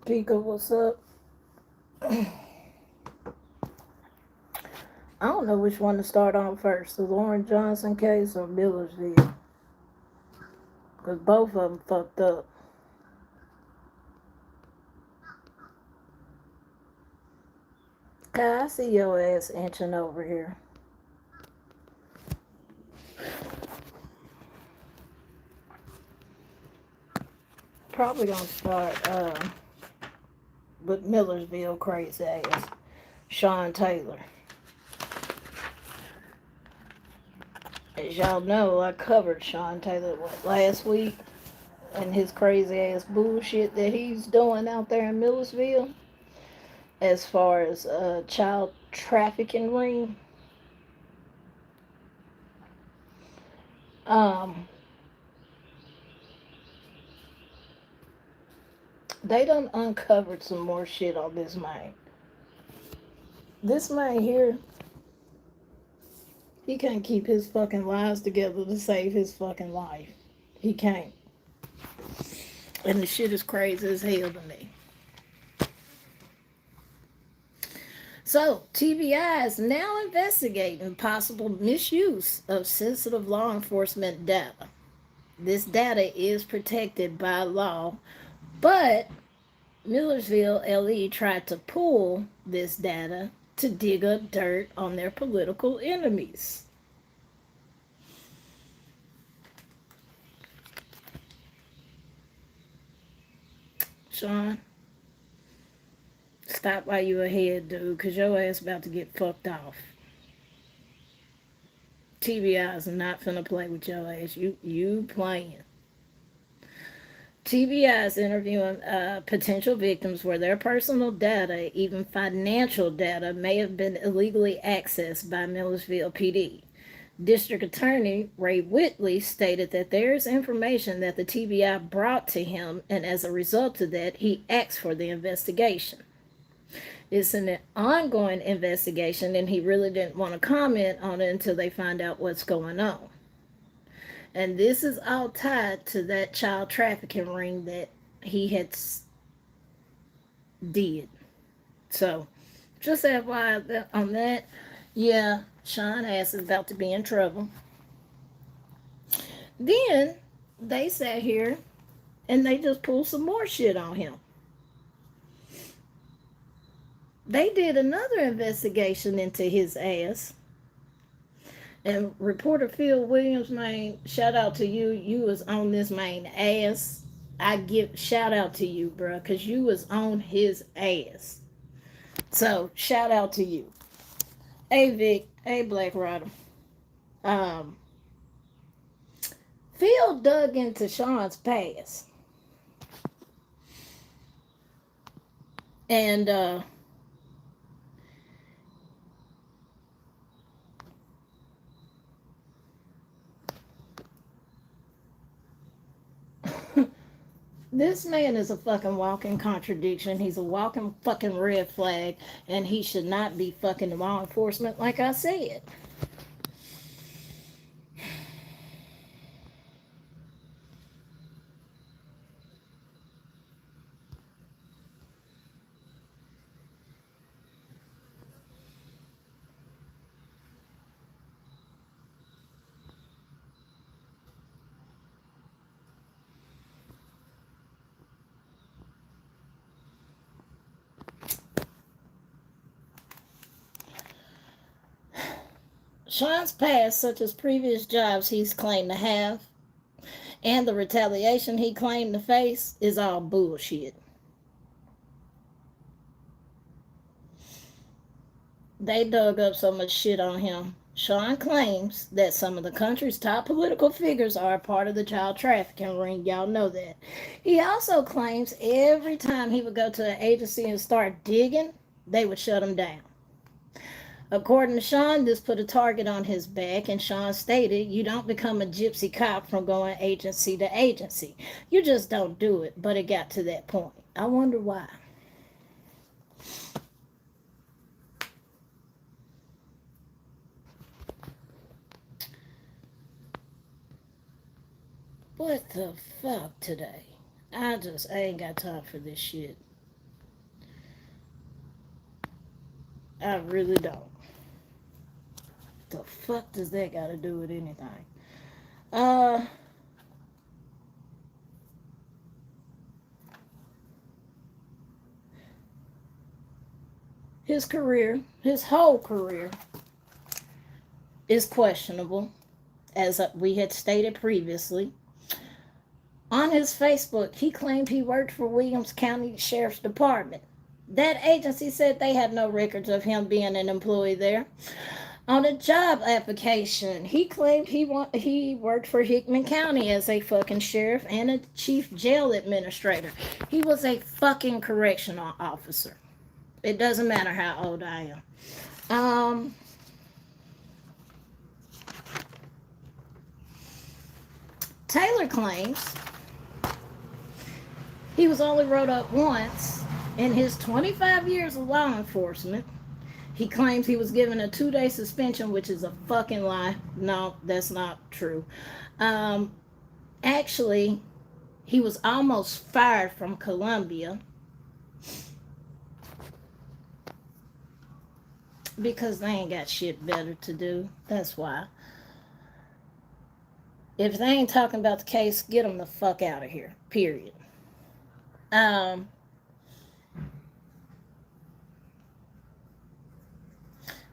Pika, what's up? I don't know which one to start on first, the Lauren Johnson case or Millersville. Because both of them fucked up. God, I see your ass inching over here. Probably gonna start with Millersville crazy ass. Shawn Taylor. As y'all know, I covered Shawn Taylor last week and his crazy ass bullshit that he's doing out there in Millersville as far as child trafficking ring. Um, they done uncovered some more shit on this man. This man here, he can't keep his fucking lies together to save his fucking life. He can't. And the shit is crazy as hell to me. So, TBI is now investigating possible misuse of sensitive law enforcement data. This data is protected by law, but Millersville LE tried to pull this data to dig up dirt on their political enemies. Shawn, stop while you ahead, dude, because your ass about to get fucked off. TBI is not finna play with your ass. You playing. TBI is interviewing potential victims where their personal data, even financial data, may have been illegally accessed by Millersville PD. District Attorney Ray Whitley stated that there is information that the TBI brought to him, and as a result of that, he asked for the investigation. It's an ongoing investigation, and he really didn't want to comment on it until they find out what's going on. And this is all tied to that child trafficking ring that he had did. So, just FYI on that, yeah, Shawn ass is about to be in trouble. Then they sat here and they just pulled some more shit on him. They did another investigation into his ass. And reporter Phil Williams, man, shout out to you. You was on this man ass. I give shout out to you, bro, because you was on his ass. So shout out to you. Hey Vic, hey Black Rider. Um, Phil dug into Shawn's past. And this man is a fucking walking contradiction. He's a walking fucking red flag, and he should not be fucking law enforcement, like I said. Shawn's past, such as previous jobs he's claimed to have, and the retaliation he claimed to face, is all bullshit. They dug up so much shit on him. Shawn claims that some of the country's top political figures are a part of the child trafficking ring. Y'all know that. He also claims every time he would go to an agency and start digging, they would shut him down. According to Shawn, this put a target on his back, and Shawn stated, "You don't become a gypsy cop from going agency to agency. You just don't do it." But it got to that point. I wonder why. What the fuck today? I ain't got time for this shit. I really don't. The fuck does that got to do with anything? Uh, his career, his whole career, is questionable, as we had stated previously. On his Facebook, he claimed he worked for Williams County Sheriff's Department. That agency said they had no records of him being an employee there. On a job application, he claimed he worked for Hickman County as a fucking sheriff and a chief jail administrator. He was a fucking correctional officer. It doesn't matter how old I am. Taylor claims he was only wrote up once in his 25 years of law enforcement. He claims he was given a 2-day suspension, which is a fucking lie. No, that's not true. Actually, he was almost fired from Columbia because they ain't got shit better to do. That's why. If they ain't talking about the case, get them the fuck out of here. Period. Um,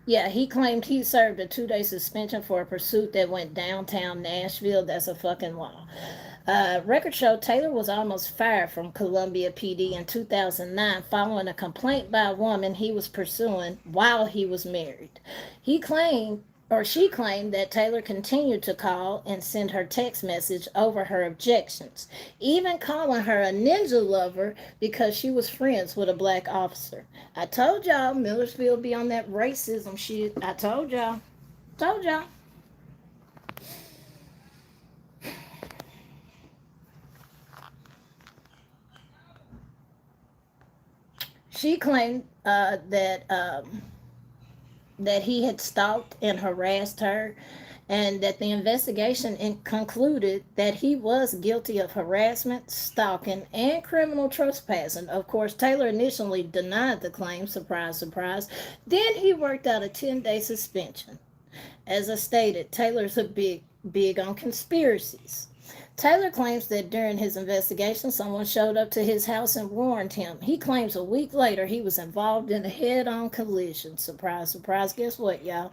Yeah, he claimed he served a 2-day suspension for a pursuit that went downtown Nashville. That's a fucking law. Records show Taylor was almost fired from Columbia PD in 2009 following a complaint by a woman he was pursuing while he was married. He claimed, or she claimed, that Taylor continued to call and send her text message over her objections, even calling her a ninja lover because she was friends with a black officer. I told y'all Millersville be on that racism shit. I told y'all. Told y'all. She claimed that he had stalked and harassed her, and that the investigation concluded that he was guilty of harassment, stalking, and criminal trespassing. Of course, Taylor initially denied the claim, surprise, surprise. Then he worked out a 10-day suspension. As I stated, Taylor's a big on conspiracies. Taylor claims that during his investigation, someone showed up to his house and warned him. He claims a week later he was involved in a head-on collision. Surprise, surprise. Guess what, y'all?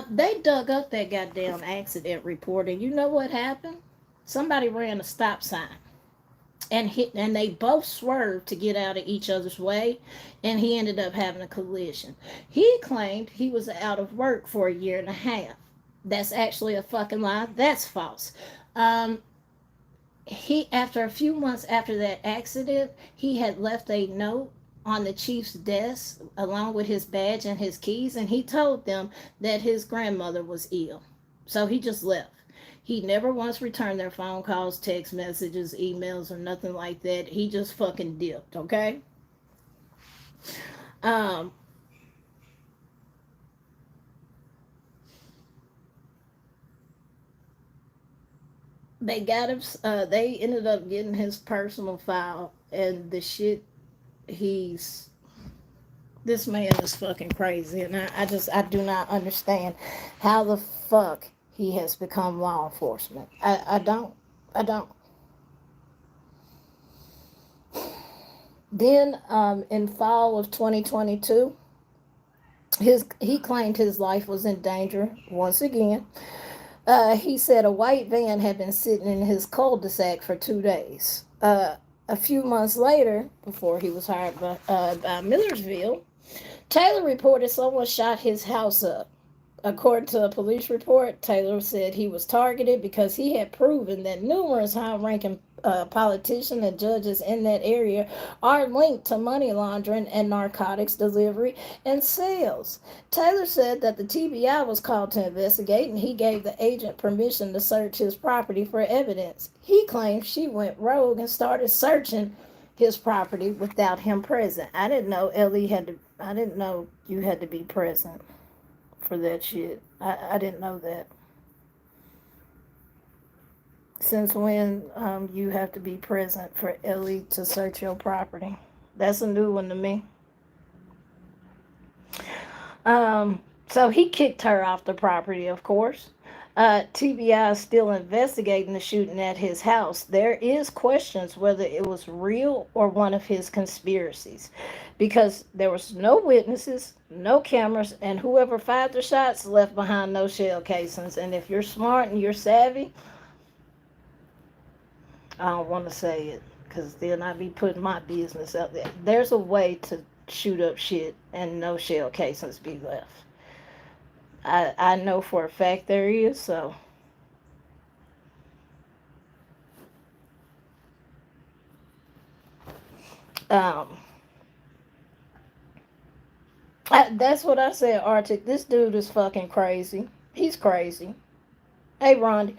They dug up that goddamn accident report, and you know what happened? Somebody ran a stop sign and they both swerved to get out of each other's way, and he ended up having a collision. He claimed he was out of work for a year and a half. That's actually a fucking lie. That's false. He After a few months after that accident, he had left a note on the chief's desk along with his badge and his keys, and he told them that his grandmother was ill. So he just left. He never once returned their phone calls, text messages, emails, or nothing like that. He just fucking dipped, okay? Um, they ended up getting his personal file, and the shit he's this man is fucking crazy, and I do not understand how the fuck he has become law enforcement. I don't. Then, in fall of 2022, he claimed his life was in danger once again. He said a white van had been sitting in his cul-de-sac for 2 days. A few months later, before he was hired by Millersville, Taylor reported someone shot his house up. According to a police report, Taylor said he was targeted because he had proven that numerous high-ranking politicians and judges in that area are linked to money laundering and narcotics delivery and sales. Taylor said that the TBI was called to investigate, and he gave the agent permission to search his property for evidence. He claims she went rogue and started searching his property without him present. I didn't know Ellie had to. I didn't know you had to be present for that shit. I didn't know that. Since when you have to be present for Ellie to search your property? That's a new one to me. So he kicked her off the property, of course. TBI is still investigating the shooting at his house. There is questions whether it was real or one of his conspiracies, because there was no witnesses, no cameras, and whoever fired the shots left behind no shell casings. And if you're smart and you're savvy, I don't want to say it because then I'd be putting my business out there. There's a way to shoot up shit and no shell casings be left. I know for a fact there is, so um that's what I said, Arctic. This dude is fucking crazy. He's crazy. Hey, Ron.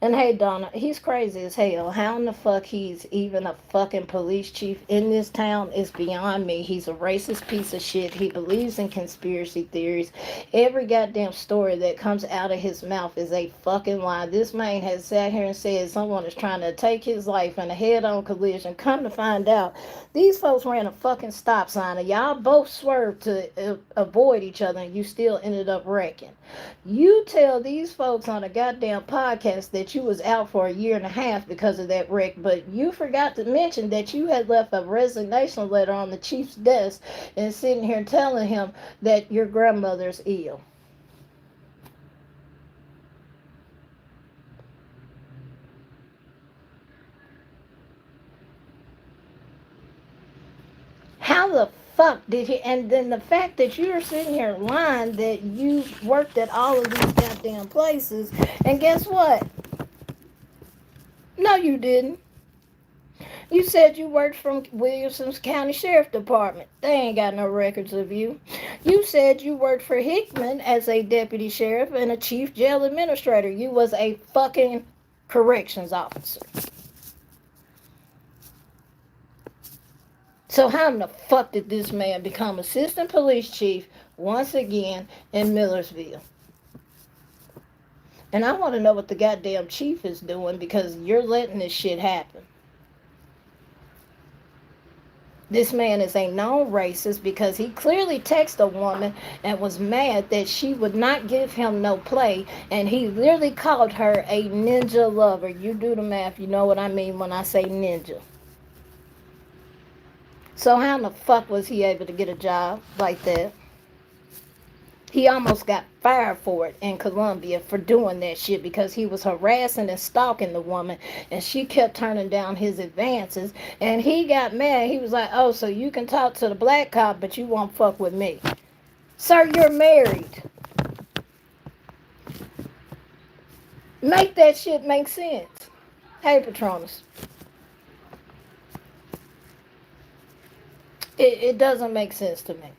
And hey, Donna, he's crazy as hell. How in the fuck he's even a fucking police chief in this town is beyond me. He's a racist piece of shit. He believes in conspiracy theories. Every goddamn story that comes out of his mouth is a fucking lie. This man has sat here and said someone is trying to take his life in a head-on collision. Come to find out, these folks ran a fucking stop sign and y'all both swerved to avoid each other and you still ended up wrecking. You tell these folks on a goddamn podcast that you was out for a year and a half because of that wreck, but you forgot to mention that you had left a resignation letter on the chief's desk and sitting here telling him that your grandmother's ill. How the fuck did he? And then the fact that you're sitting here lying that you worked at all of these goddamn places, and guess what? No, you didn't. You said you worked from Williamson's County Sheriff Department. They ain't got no records of you. You said you worked for Hickman as a deputy sheriff and a chief jail administrator. You was a fucking corrections officer. So how in the fuck did this man become assistant police chief once again in Millersville? And I want to know what the goddamn chief is doing because you're letting this shit happen. This man is a known racist because he clearly texted a woman and was mad that she would not give him no play, and he literally called her a ninja lover. You do the math, you know what I mean when I say ninja. So how in the fuck was he able to get a job like that? He almost got fired for it in Columbia for doing that shit because he was harassing and stalking the woman and she kept turning down his advances and he got mad. He was like, oh, so you can talk to the black cop but you won't fuck with me. Sir, you're married. Make that shit make sense. Hey, Patronus. It doesn't make sense to me.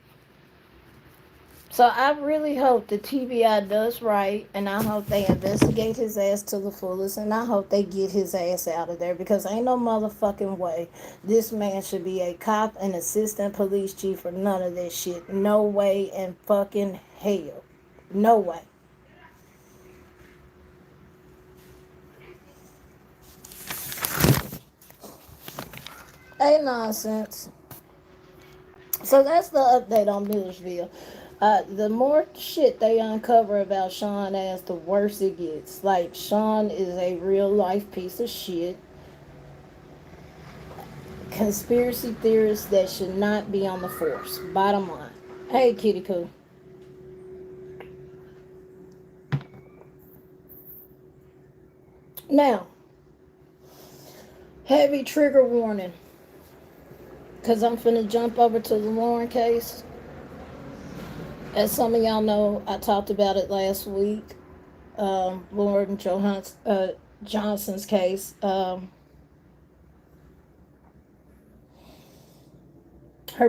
So I really hope the TBI does right, and I hope they investigate his ass to the fullest, and I hope they get his ass out of there because ain't no motherfucking way this man should be a cop, an assistant police chief, or none of that shit. No way in fucking hell. No way. Ain't nonsense. So that's the update on Millersville. The more shit they uncover about Shawn ass, the worse it gets. Like, Shawn is a real life piece of shit. Conspiracy theorists that should not be on the force. Bottom line. Hey, Kitty Coo. Now, heavy trigger warning. Because I'm finna jump over to the Lauren case. As some of y'all know, I talked about it last week. Lauren Johnson's case. Her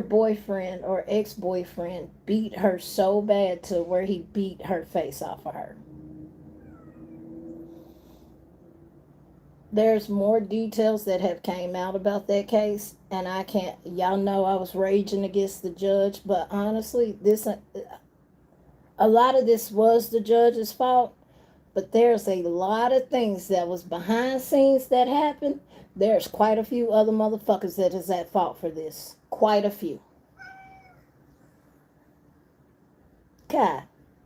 boyfriend or ex-boyfriend beat her so bad to where he beat her face off of her. There's more details that have came out about that case, and I can't, y'all know I was raging against the judge, but honestly, a lot of this was the judge's fault, but there's a lot of things that was behind scenes that happened. There's quite a few other motherfuckers that is at fault for this. Quite a few. God,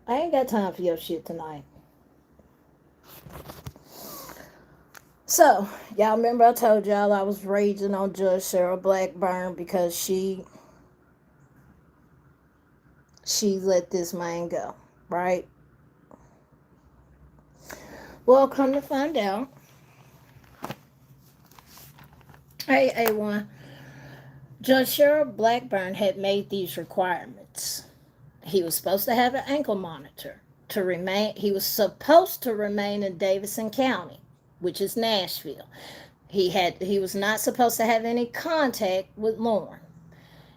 I ain't got time for your shit tonight. So, y'all remember I told y'all I was raging on Judge Cheryl Blackburn because she let this man go, right? Well, come to find out, hey A1, Judge Cheryl Blackburn had made these requirements. He was supposed to have an ankle monitor to remain. He was supposed to remain in Davidson County, which is Nashville. He was not supposed to have any contact with Lauren.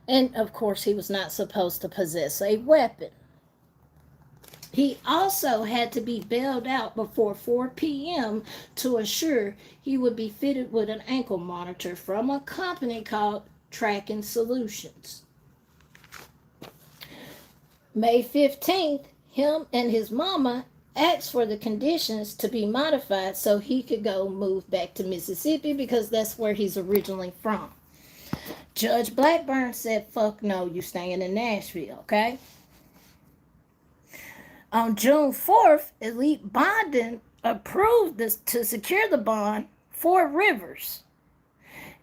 And of course, he was not supposed to possess a weapon. He also had to be bailed out before 4 p.m. to assure he would be fitted with an ankle monitor from a company called Tracking Solutions. May 15th, him and his mama asked for the conditions to be modified so he could go move back to Mississippi because that's where he's originally from. Judge Blackburn said, fuck no, you staying in Nashville, okay? On June 4th, Elite Bonding approved this to secure the bond for Rivers.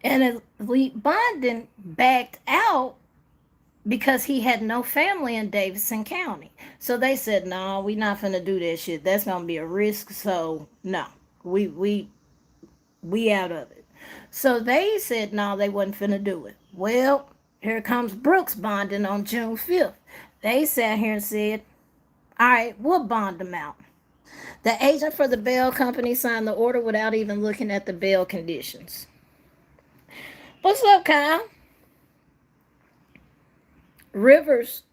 And Elite Bonding backed out because he had no family in Davidson County. So they said, no, we not finna do that shit. That's gonna be a risk. So no, we out of it. So they said no, they wasn't finna do it. Well, here comes Brooks bonding on June 5th. They sat here and said, all right, we'll bond them out. The agent for the bail company signed the order without even looking at the bail conditions. What's up, Kyle? Rivers,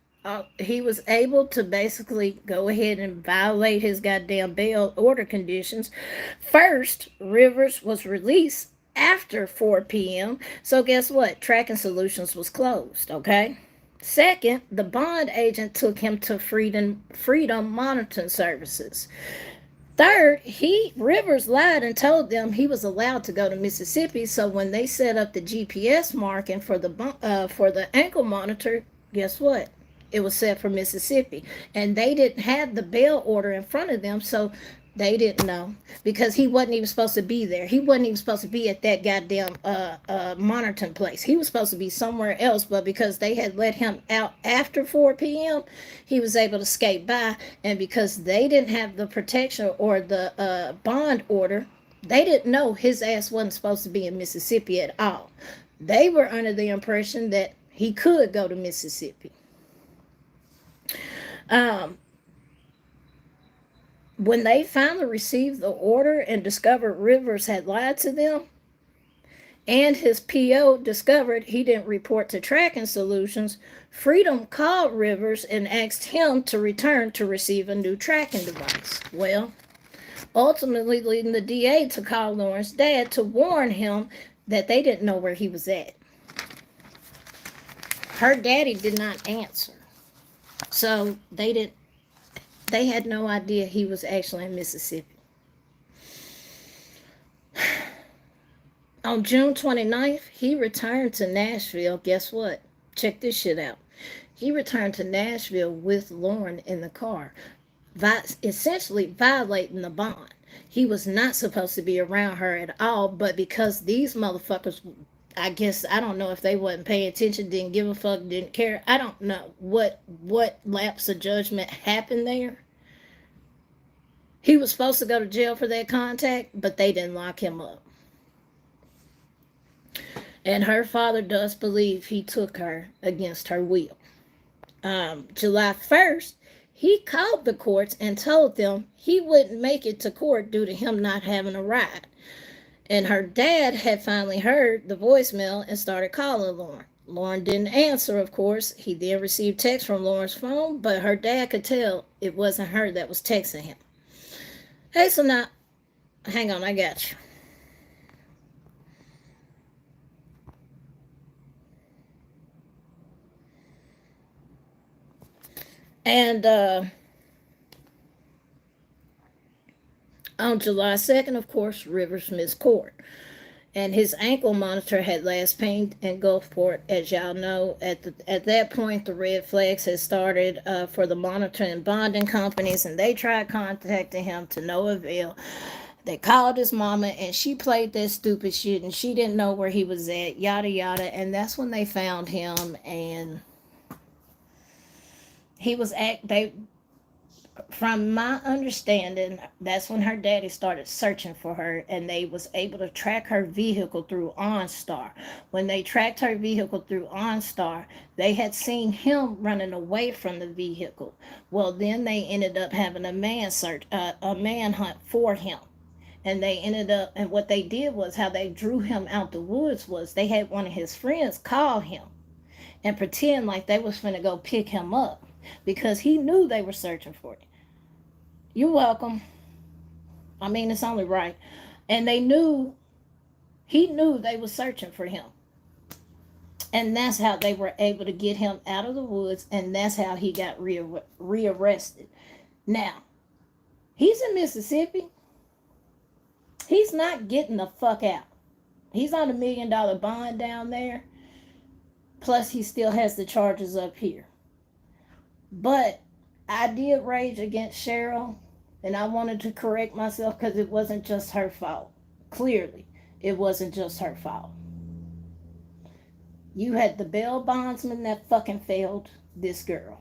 he was able to basically go ahead and violate his goddamn bail order conditions. First, Rivers was released after 4 p.m. So guess what? Tracking Solutions was closed, okay? Second, the bond agent took him to Freedom Monitoring Services. Third, Rivers lied and told them he was allowed to go to Mississippi. So when they set up the GPS marking for the ankle monitor, guess what? It was set for Mississippi, and they didn't have the bail order in front of them, so they didn't know because he wasn't even supposed to be there. He wasn't even supposed to be at that goddamn monitoring place. He was supposed to be somewhere else, but because they had let him out after 4 p.m., he was able to skate by. And because they didn't have the protection or the bond order, they didn't know his ass wasn't supposed to be in Mississippi at all. They were under the impression that he could go to Mississippi. When they finally received the order and discovered Rivers had lied to them, and his PO discovered he didn't report to Tracking Solutions, Freedom called Rivers and asked him to return to receive a new tracking device. Well, ultimately leading the DA to call Lauren's dad to warn him that they didn't know where he was at. Her daddy did not answer. So they had no idea he was actually in Mississippi. On June 29th, he returned to Nashville. Guess what? Check this shit out. He returned to Nashville with Lauren in the car, essentially violating the bond. He was not supposed to be around her at all, but because these motherfuckers, I guess, I don't know if they wasn't paying attention, didn't give a fuck, didn't care. I don't know what lapse of judgment happened there. He was supposed to go to jail for that contact, but they didn't lock him up. And her father does believe he took her against her will. July 1st, he called the courts and told them he wouldn't make it to court due to him not having a ride. And her dad had finally heard the voicemail and started calling Lauren. Lauren didn't answer, of course. He then received text from Lauren's phone, but her dad could tell it wasn't her that was texting him. Hey, so now, hang on, I got you. And on July 2nd, of course, Rivers missed court. And his ankle monitor had last pinged in Gulfport, as y'all know. At that point, the red flags had started for the monitoring and bonding companies, and they tried contacting him to no avail. They called his mama, and she played that stupid shit, and she didn't know where he was at, yada yada. And that's when they found him, and he was act. They from my understanding, that's when her daddy started searching for her, and they was able to track her vehicle through OnStar. When they tracked her vehicle through OnStar, they had seen him running away from the vehicle. Well, then they ended up having a manhunt for him. And they ended up, and what they did was how they drew him out the woods was they had one of his friends call him and pretend like they was finna go pick him up because he knew they were searching for him. You're welcome. I mean, it's only right. And he knew they were searching for him. And that's how they were able to get him out of the woods, and that's how he got rearrested. Now, he's in Mississippi. He's not getting the fuck out. He's on $1 million bond down there. Plus, he still has the charges up here. But I did rage against Cheryl, and I wanted to correct myself because it wasn't just her fault. Clearly, it wasn't just her fault. You had the bail bondsman that fucking failed this girl.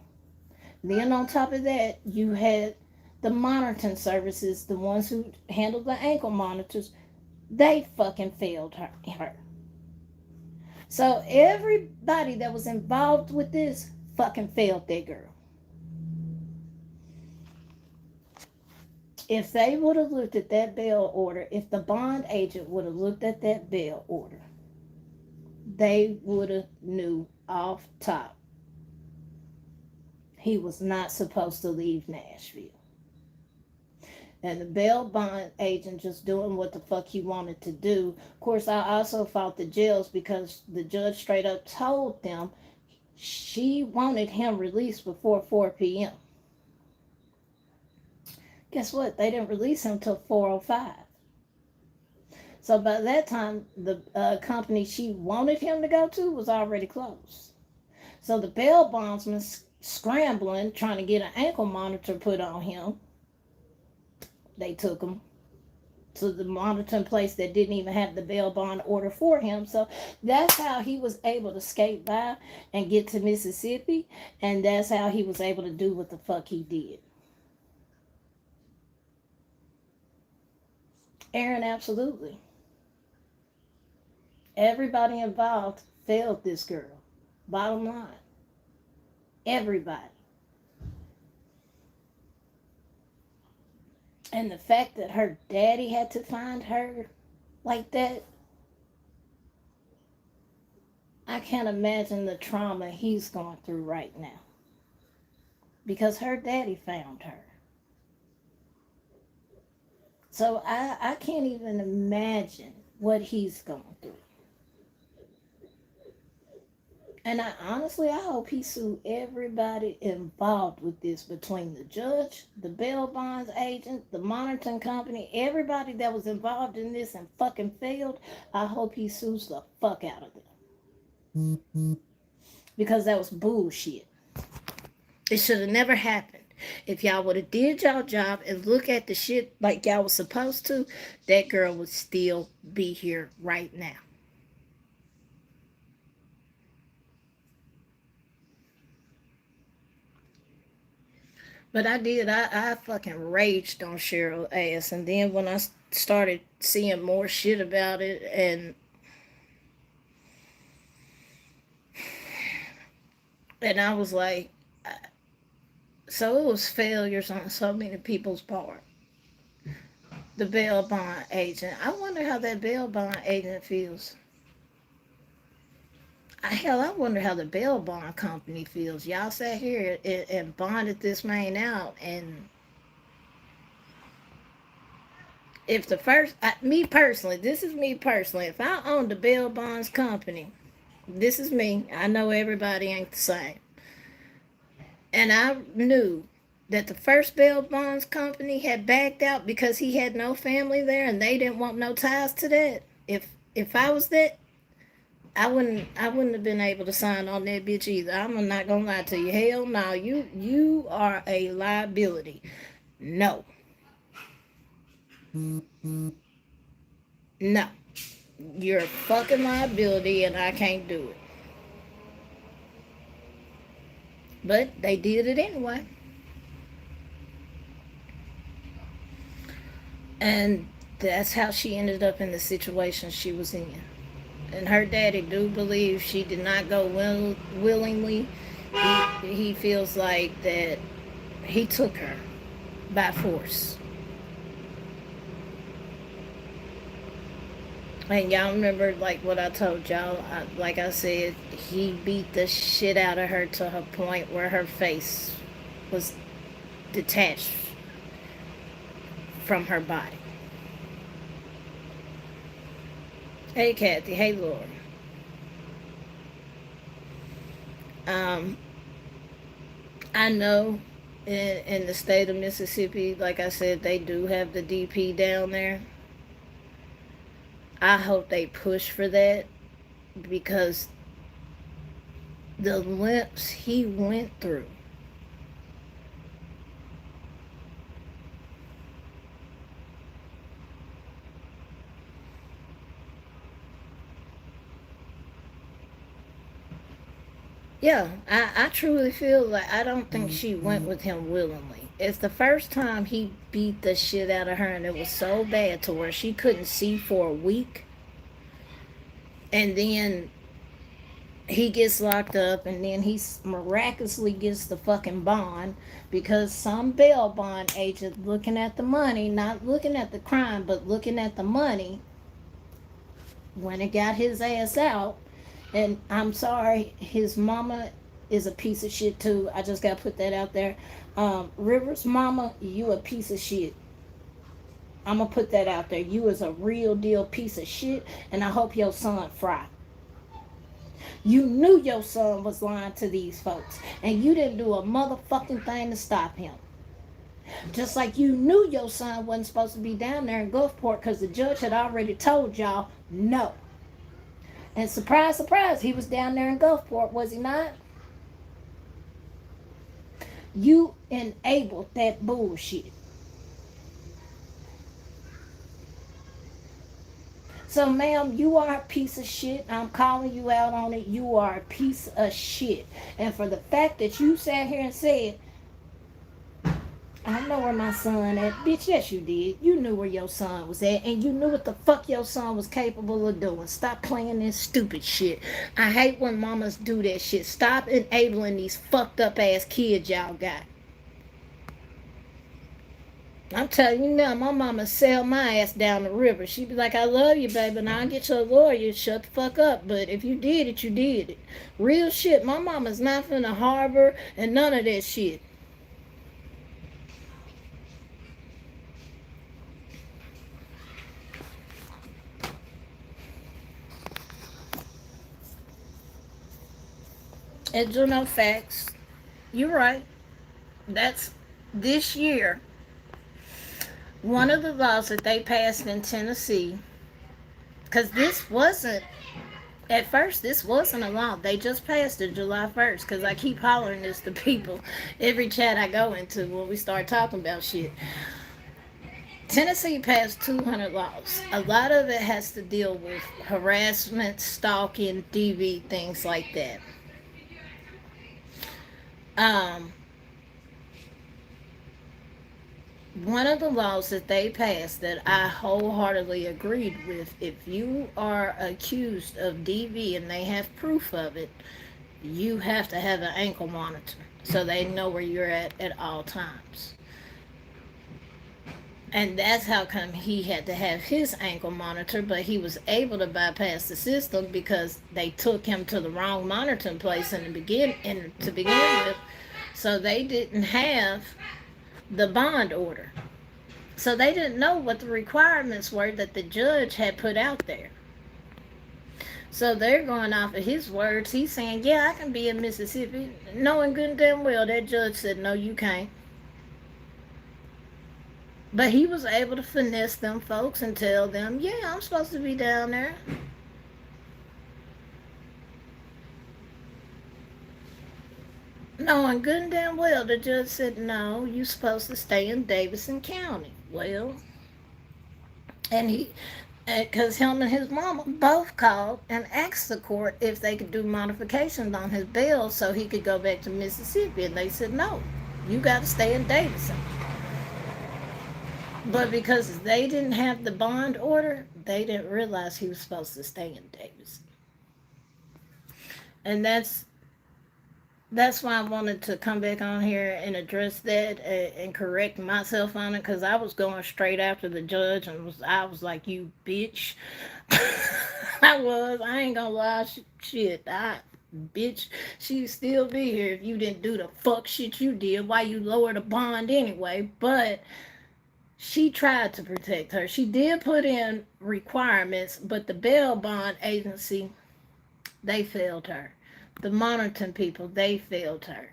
Then on top of that, you had the monitoring services, the ones who handled the ankle monitors, they fucking failed her. So everybody that was involved with this fucking failed that girl. If they would have looked at that bail order, if the bond agent would have looked at that bail order, they would have knew off top he was not supposed to leave Nashville. And the bail bond agent just doing what the fuck he wanted to do. Of course, I also fought the jails because the judge straight up told them she wanted him released before 4 p.m. Guess what? They didn't release him till 4:05. So by that time, the company she wanted him to go to was already closed. So the bail bondsman scrambling, trying to get an ankle monitor put on him. They took him to the monitoring place that didn't even have the bail bond order for him. So that's how he was able to skate by and get to Mississippi. And that's how he was able to do what the fuck he did. Aaron, absolutely. Everybody involved failed this girl. Bottom line. Everybody. And the fact that her daddy had to find her like that, I can't imagine the trauma he's going through right now. Because her daddy found her. So I can't even imagine what he's going through. And I hope he sued everybody involved with this, between the judge, the bail bonds agent, the monitoring company, everybody that was involved in this and fucking failed. I hope he sues the fuck out of them. Because that was bullshit. It should have never happened. If y'all would have did y'all job and look at the shit like y'all was supposed to, that girl would still be here right now. But I fucking raged on Cheryl ass. And then when I started seeing more shit about it, and I was like, so it was failures on so many people's part. The bail bond agent. I wonder how that bail bond agent feels. Hell, I wonder how the bail bond company feels. Y'all sat here and bonded this man out, and if the first, me personally, this is me personally, if I owned the bail bonds company, this is me, I know everybody ain't the same, and I knew that the first bail bonds company had backed out because he had no family there and they didn't want no ties to that, if If I was that, I wouldn't have been able to sign on that bitch either. I'm not gonna lie to you. Hell no, you are a liability. No, no, you're a fucking liability, and I can't do it. But they did it anyway, and that's how she ended up in the situation she was in. And her daddy do believe she did not go willingly. He feels like that he took her by force. And y'all remember, like what I told y'all, like I said, he beat the shit out of her to her point where her face was detached from her body. Hey, Kathy. Hey, Lord. Um, I know in the state of Mississippi, like I said, they do have the DP down there. I hope they push for that because the lengths he went through. Yeah, I truly feel like I don't think she went with him willingly. It's the first time he beat the shit out of her, and it was so bad to where she couldn't see for a week. And then he gets locked up, and then he miraculously gets the fucking bond because some bail bond agent looking at the money, not looking at the crime, but looking at the money, when it got his ass out. And I'm sorry, his mama is a piece of shit too. I just gotta put that out there. Rivers mama, you a piece of shit. I'm gonna put that out there. You is a real deal piece of shit, and I hope your son fry. You knew your son was lying to these folks, and you didn't do a motherfucking thing to stop him. Just like you knew your son wasn't supposed to be down there in Gulfport because the judge had already told y'all no. And surprise, surprise, he was down there in Gulfport, was he not? You enabled that bullshit. So, ma'am, you are a piece of shit. I'm calling you out on it. You are a piece of shit. And for the fact that you sat here and said, I know where my son at. Bitch, yes you did. You knew where your son was at, and you knew what the fuck your son was capable of doing. Stop playing this stupid shit. I hate when mamas do that shit. Stop enabling these fucked up ass kids y'all got. I'm telling you now, my mama sail my ass down the river. She'd be like, I love you, baby, and I'll get you a lawyer. Shut the fuck up. But if you did it, you did it. Real shit. My mama's not finna harbor and none of that shit. And do no facts. You're right. That's this year. One of the laws that they passed in Tennessee, because this wasn't, at first, this wasn't a law. They just passed it July 1st, because I keep hollering this to people every chat I go into when we start talking about shit. Tennessee passed 200 laws. A lot of it has to deal with harassment, stalking, DV, things like that. Um, One of the laws that they passed that I wholeheartedly agreed with, if you are accused of DV and they have proof of it, you have to have an ankle monitor so they know where you're at all times. And that's how come he had to have his ankle monitor, but he was able to bypass the system because they took him to the wrong monitoring place to begin with, so they didn't have the bond order. So they didn't know what the requirements were that the judge had put out there. So they're going off of his words. He's saying, yeah, I can be in Mississippi, knowing good and damn well that judge said, no, you can't. But he was able to finesse them folks and tell them, yeah, I'm supposed to be down there. Knowing good and damn well the judge said, no, you're supposed to stay in Davidson County. Well, and he, because him and his mama both called and asked the court if they could do modifications on his bail so he could go back to Mississippi. And they said, no, you got to stay in Davidson. But because they didn't have the bond order, they didn't realize he was supposed to stay in Davidson. And that's why I wanted to come back on here and address that and correct myself on it, because I was going straight after the judge and I was like, you bitch. I ain't gonna lie, shit. Bitch, she'd still be here if you didn't do the fuck shit you did. Why you lowered the bond anyway? But she tried to protect her. She did put in requirements, but the bail bond agency, they failed her. The monitoring people, they failed her.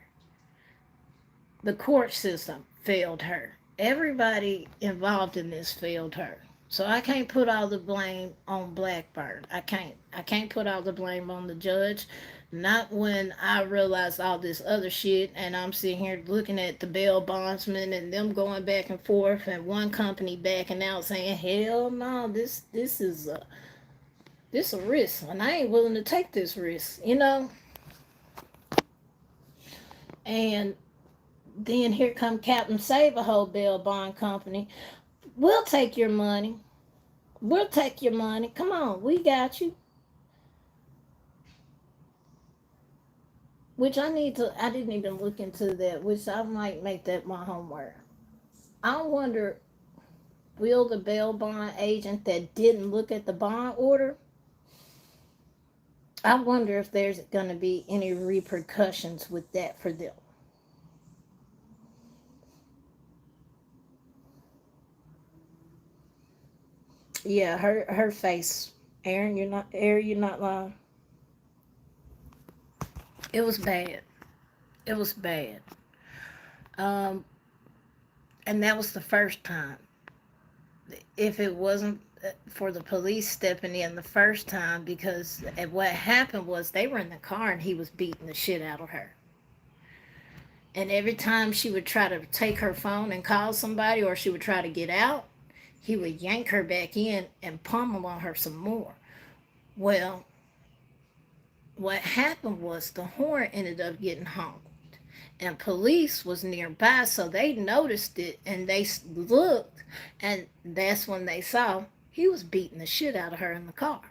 The court system failed her. Everybody involved in this failed her. So I can't put all the blame on Blackburn. I can't. I can't put all the blame on the judge. Not when I realize all this other shit and I'm sitting here looking at the bail bondsmen and them going back and forth and one company backing out saying, hell no, this is a risk and I ain't willing to take this risk, you know? And then here come Captain Save a whole bail bond company. We'll take your money. We'll take your money. Come on, we got you. Which I didn't even look into that, which I might make that my homework. I wonder, will the bail bond agent that didn't look at the bond order, I wonder if there's going to be any repercussions with that for them. Yeah, her face. Aaron, you're not lying. It was bad. It was bad. Um, and that was the first time. If it wasn't for the police stepping in the first time, because what happened was they were in the car and he was beating the shit out of her. And every time she would try to take her phone and call somebody, or she would try to get out, he would yank her back in and pummel on her some more. Well, what happened was the horn ended up getting honked. And police was nearby, so they noticed it and they looked, and that's when they saw he was beating the shit out of her in the car.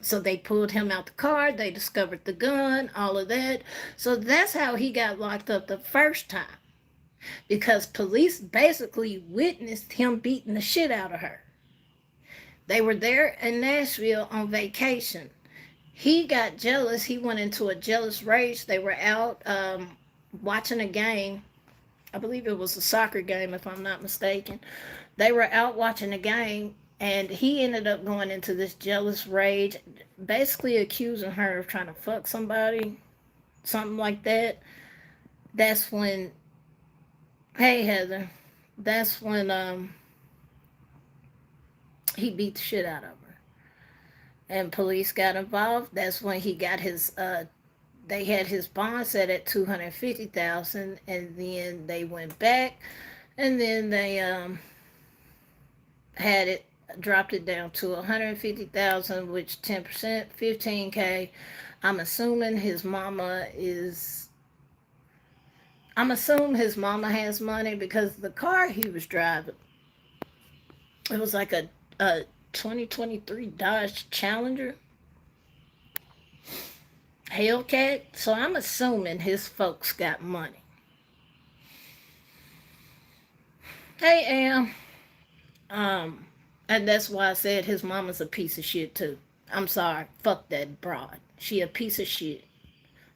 So they pulled him out the car, they discovered the gun, all of that. So that's how he got locked up the first time. Because police basically witnessed him beating the shit out of her. They were there in Nashville on vacation. He got jealous. He went into a jealous rage. They were out watching a game. I believe it was a soccer game, if I'm not mistaken. They were out watching a game, and he ended up going into this jealous rage, basically accusing her of trying to fuck somebody, something like that. That's when, hey Heather, that's when he beat the shit out of her. And police got involved. That's when he got his they had his bond set at $250,000, and then they went back, and then they had it dropped it down to $150,000, which 10%, $15K. I'm assuming his mama is. I'm assuming his mama has money, because the car he was driving, it was like a 2023 Dodge Challenger Hellcat. So I'm assuming his folks got money. Hey, Am. And that's why I said his mama's a piece of shit too. I'm sorry. Fuck that broad. She a piece of shit.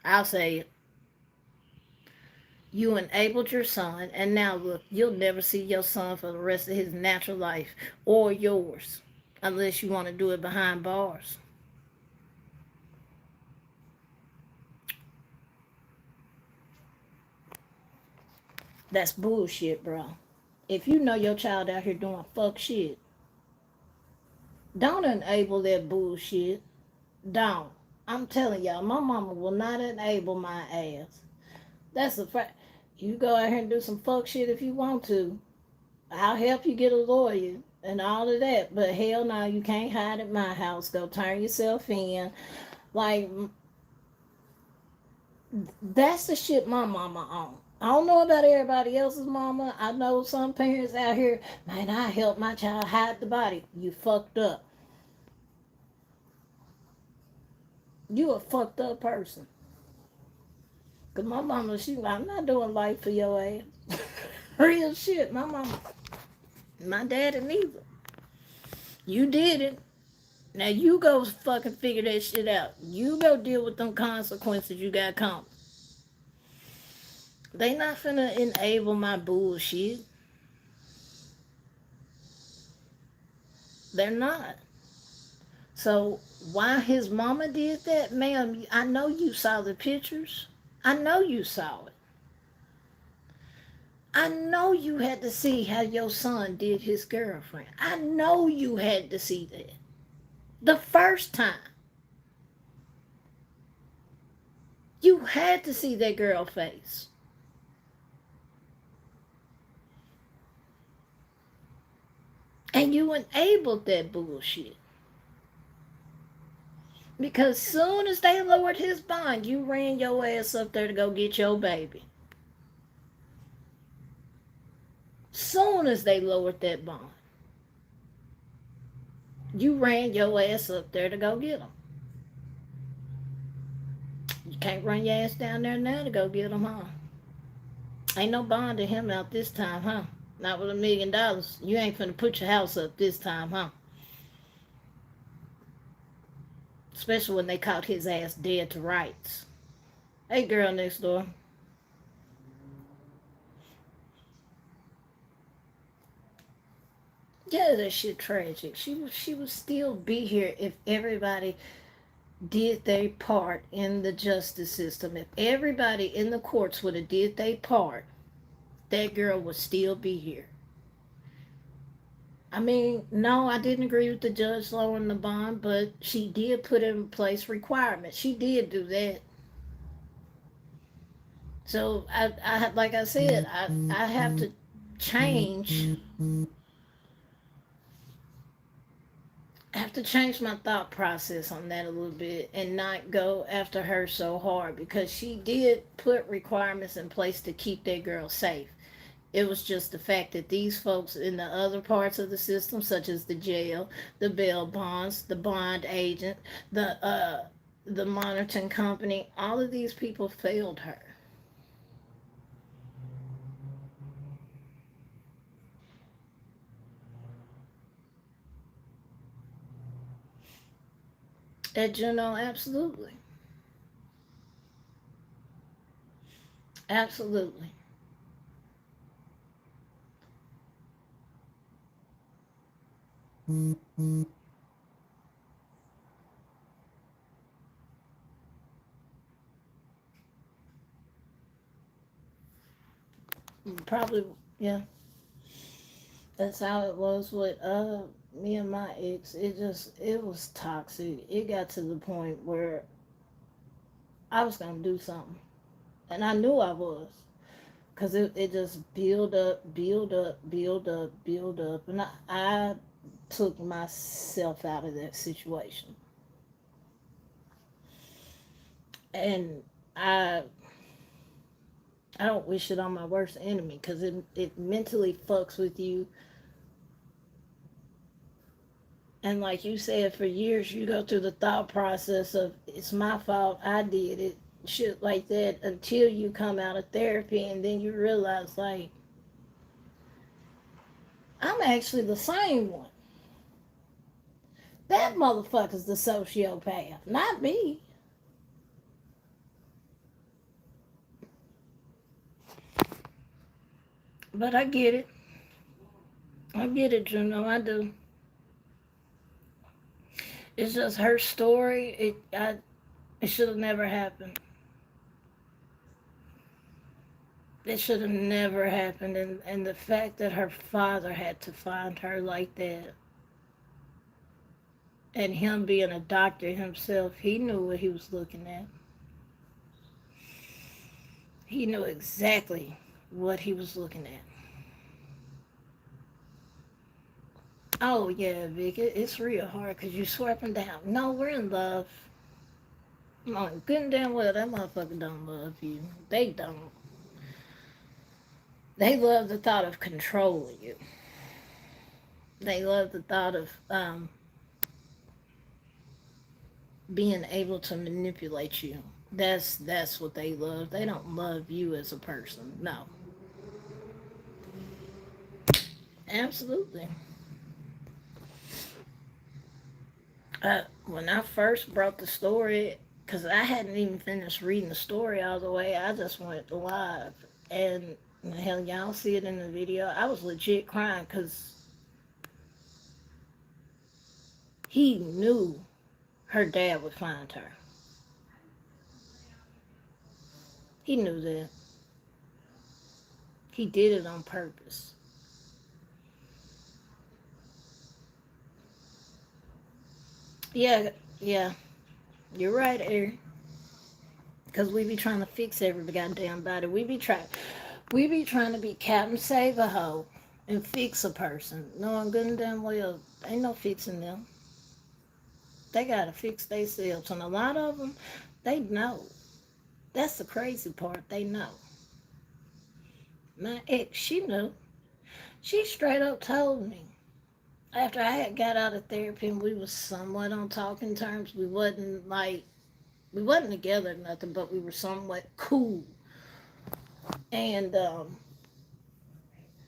I'll say it. You enabled your son, and now look, you'll never see your son for the rest of his natural life, or yours, unless you want to do it behind bars. That's bullshit, bro. If you know your child out here doing fuck shit, don't enable that bullshit. Don't. I'm telling y'all, my mama will not enable my ass. That's the fact. You go out here and do some fuck shit if you want to. I'll help you get a lawyer and all of that. But hell no, you can't hide at my house. Go turn yourself in. Like, that's the shit my mama on. I don't know about everybody else's mama. I know some parents out here, man, I help my child hide the body. You fucked up. You a fucked up person. Cause my mama, she like, I'm not doing life for your ass. Real shit. My mama, my daddy neither. You did it. Now you go fucking figure that shit out. You go deal with them consequences you got coming. They not finna enable my bullshit. They're not. So why his mama did that, ma'am? I know you saw the pictures. I know you saw it. I know you had to see how your son did his girlfriend. I know you had to see that. The first time. You had to see that girl face. And you enabled that bullshit. Because soon as they lowered his bond, you ran your ass up there to go get your baby. Soon as they lowered that bond, you ran your ass up there to go get him. You can't run your ass down there now to go get him, huh? Ain't no bonding him out this time, huh? Not with $1 million. You ain't finna put your house up this time, huh? Especially when they caught his ass dead to rights. Hey, girl next door. Yeah, that shit tragic. She would still be here if everybody did their part in the justice system. If everybody in the courts would have did their part, that girl would still be here. I mean, no, I didn't agree with the judge lowering the bond, but she did put in place requirements. She did do that. So I like I said, I have to change. I have to change my thought process on that a little bit and not go after her so hard because she did put requirements in place to keep that girl safe. It was just the fact that these folks in the other parts of the system, such as the jail, the bail bonds, the bond agent, the monitoring company, all of these people failed her. Absolutely, absolutely. Probably, yeah. That's how it was with me and my ex. It was toxic. It got to the point where I was gonna do something, and I knew I was. Cause it just build up, build up, build up, build up, and I took myself out of that situation, and I I don't wish it on my worst enemy, cause it mentally fucks with you, and like you said, for years you go through the thought process of it's my fault, I did it, shit like that, until you come out of therapy, and then you realize like I'm actually the same one. That motherfucker's the sociopath, not me. But I get it. I get it, Juno. I do. It's just her story. It should have never happened. It should have never happened. And the fact that her father had to find her like that, and him being a doctor himself, he knew what he was looking at. He knew exactly what he was looking at. Oh yeah, Vic, it's real hard because you swipe him down. No, we're in love. No, good and damn well that motherfucker don't love you. They don't. They love the thought of controlling you. They love the thought of being able to manipulate you. That's what they love. They don't love you as a person. No, absolutely. When I first brought the story, because I hadn't even finished reading the story all the way, I just went live, and hell, y'all see it in the video. I was legit crying because he knew her dad would find her. He knew that. He did it on purpose. Yeah, yeah, you're right, Eric. Because we be trying to fix every goddamn body. We be trying to be Captain Save a hoe and fix a person, knowing good and damn well ain't no fixing them. They gotta fix themselves, and a lot of them, they know. That's the crazy part. They know. My ex, she knew. She straight up told me after I had got out of therapy and we was somewhat on talking terms. We wasn't together or nothing, but we were somewhat cool. And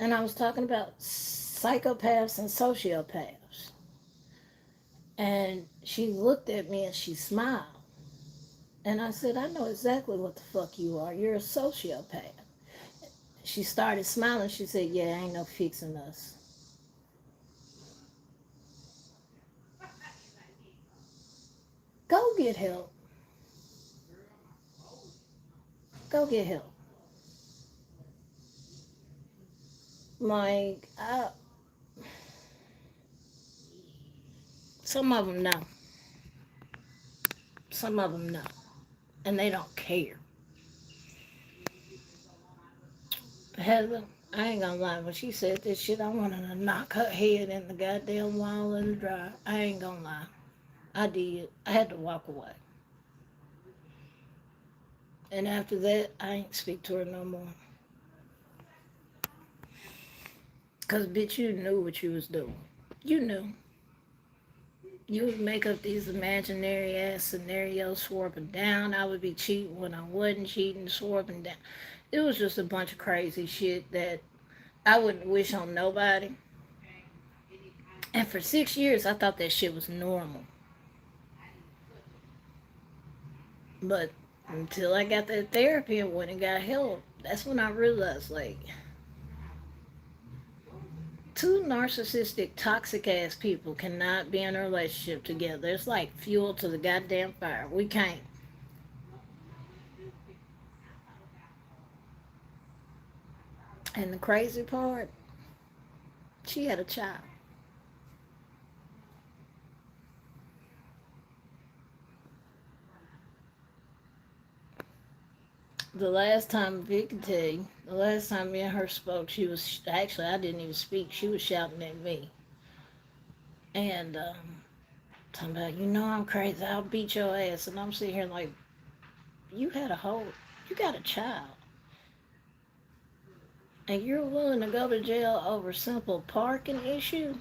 I was talking about psychopaths and sociopaths. And she looked at me and she smiled. And I said, I know exactly what the fuck you are. You're a sociopath. She started smiling. She said, yeah, ain't no fixing us. Go get help. Go get help. Like, some of them know. Some of them know. And they don't care. Heather, I ain't gonna lie. When she said this shit, I wanted to knock her head in the goddamn wall in the dryer. I ain't gonna lie. I did. I had to walk away. And after that, I ain't speak to her no more. Cause bitch, you knew what you was doing. You knew. You would make up these imaginary ass scenarios, swore up and down. I would be cheating when I wasn't cheating, swore up and down. It was just a bunch of crazy shit that I wouldn't wish on nobody. And for 6 years, I thought that shit was normal. But until I got that therapy and went and got help, that's when I realized, like, two narcissistic, toxic ass people cannot be in a relationship together. It's like fuel to the goddamn fire. We can't. And the crazy part, she had a child. The last time Vic can tell you, the last time me and her spoke, she was actually I didn't even speak. She was shouting at me and talking about, you know, I'm crazy. I'll beat your ass. And I'm sitting here like, you got a child, and you're willing to go to jail over simple parking issue.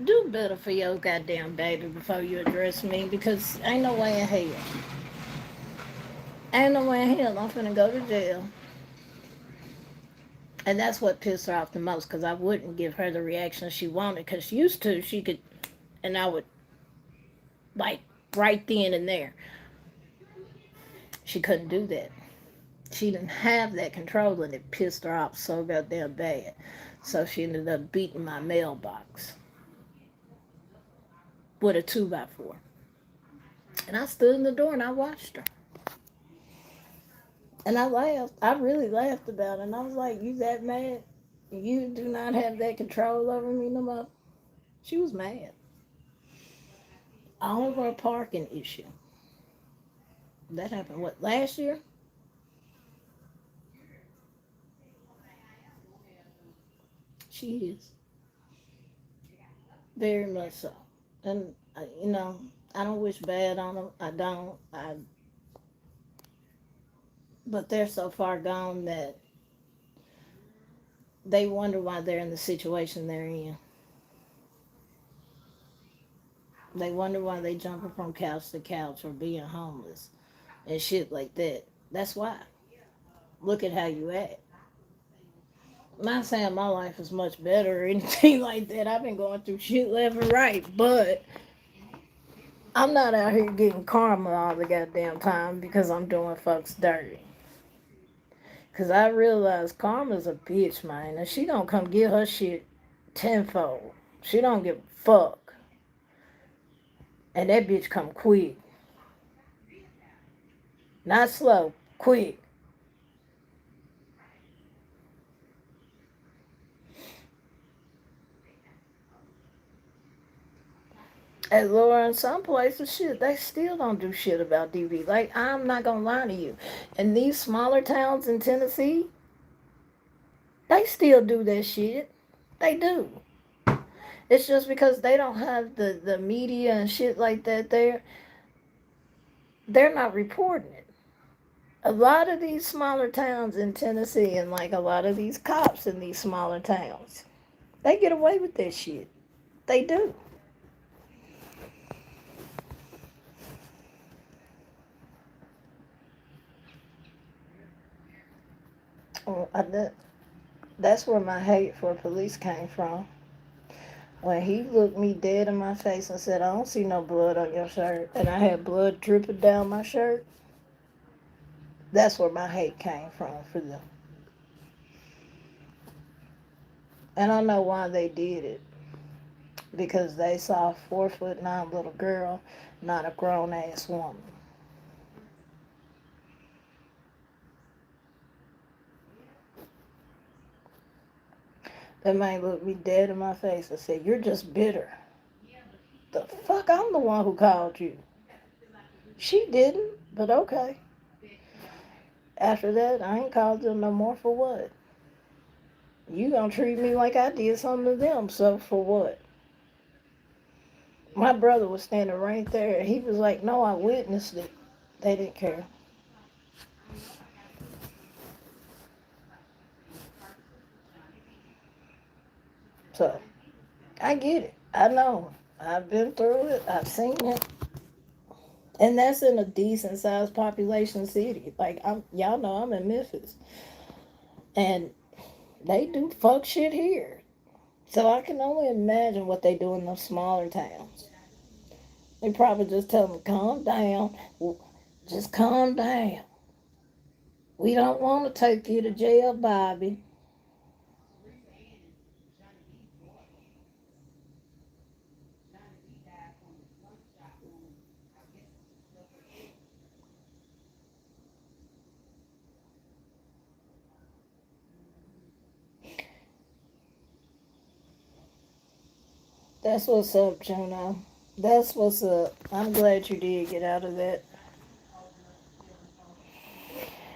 Do better for your goddamn baby before you address me, because ain't no way in hell. Ain't no way in hell I'm finna go to jail. And that's what pissed her off the most, because I wouldn't give her the reaction she wanted, because used to, she could, and I would, like, right then and there. She couldn't do that. She didn't have that control, and it pissed her off so goddamn bad. So she ended up beating my mailbox with a 2x4. And I stood in the door and I watched her. And I laughed. I really laughed about it. And I was like, you that mad? You do not have that control over me no more. She was mad. All over a parking issue. That happened, what, last year? She is. Very much so. And, I don't wish bad on them. I don't. But they're so far gone that they wonder why they're in the situation they're in. They wonder why they jumping from couch to couch or being homeless and shit like that. That's why. Look at how you act. I'm not saying my life is much better or anything like that. I've been going through shit left and right, but I'm not out here getting karma all the goddamn time because I'm doing folks dirty. Because I realize karma's a bitch, man. And she don't come get her shit tenfold. She don't give a fuck. And that bitch come quick. Not slow, quick. As Laura, in some places, shit, they still don't do shit about DV. Like, I'm not gonna lie to you. In these smaller towns in Tennessee, they still do that shit. They do. It's just because they don't have the media and shit like that there. They're not reporting it. A lot of these smaller towns in Tennessee and like a lot of these cops in these smaller towns, they get away with that shit. They do. Oh, that's where my hate for police came from. When he looked me dead in my face and said, I don't see no blood on your shirt, and I had blood dripping down my shirt, that's where my hate came from for them. And I know why they did it. Because they saw a 4'9" little girl, not a grown ass woman. That man looked me dead in my face and said, you're just bitter. The fuck, I'm the one who called you. She didn't, but okay. After that, I ain't called them no more for what? You gonna treat me like I did something to them, so for what? My brother was standing right there. He was like, no, I witnessed it. They didn't care. So, I get it. I know. I've been through it. I've seen it. And that's in a decent sized population city. Like y'all know I'm in Memphis. And they do fuck shit here. So I can only imagine what they do in those smaller towns. They probably just tell them, calm down. Just calm down. We don't want to take you to jail, Bobby. That's what's up, Juno. That's what's up. I'm glad you did get out of that.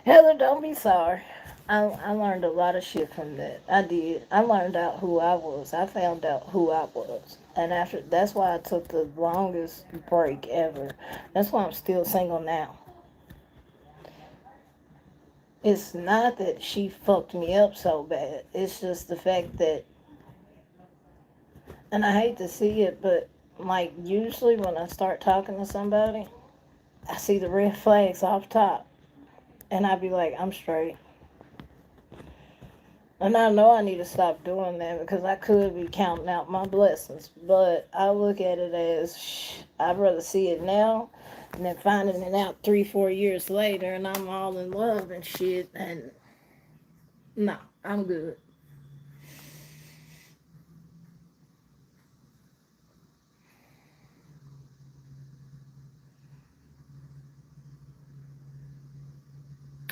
Heather, don't be sorry. I learned a lot of shit from that. I did. I learned out who I was. I found out who I was. And after that's why I took the longest break ever. That's why I'm still single now. It's not that she fucked me up so bad. It's just the fact that, and I hate to see it, but like usually when I start talking to somebody, I see the red flags off top. And I be like, I'm straight. And I know I need to stop doing that because I could be counting out my blessings. But I look at it as I'd rather see it now than finding it out 3-4 years later and I'm all in love and shit. And no, I'm good.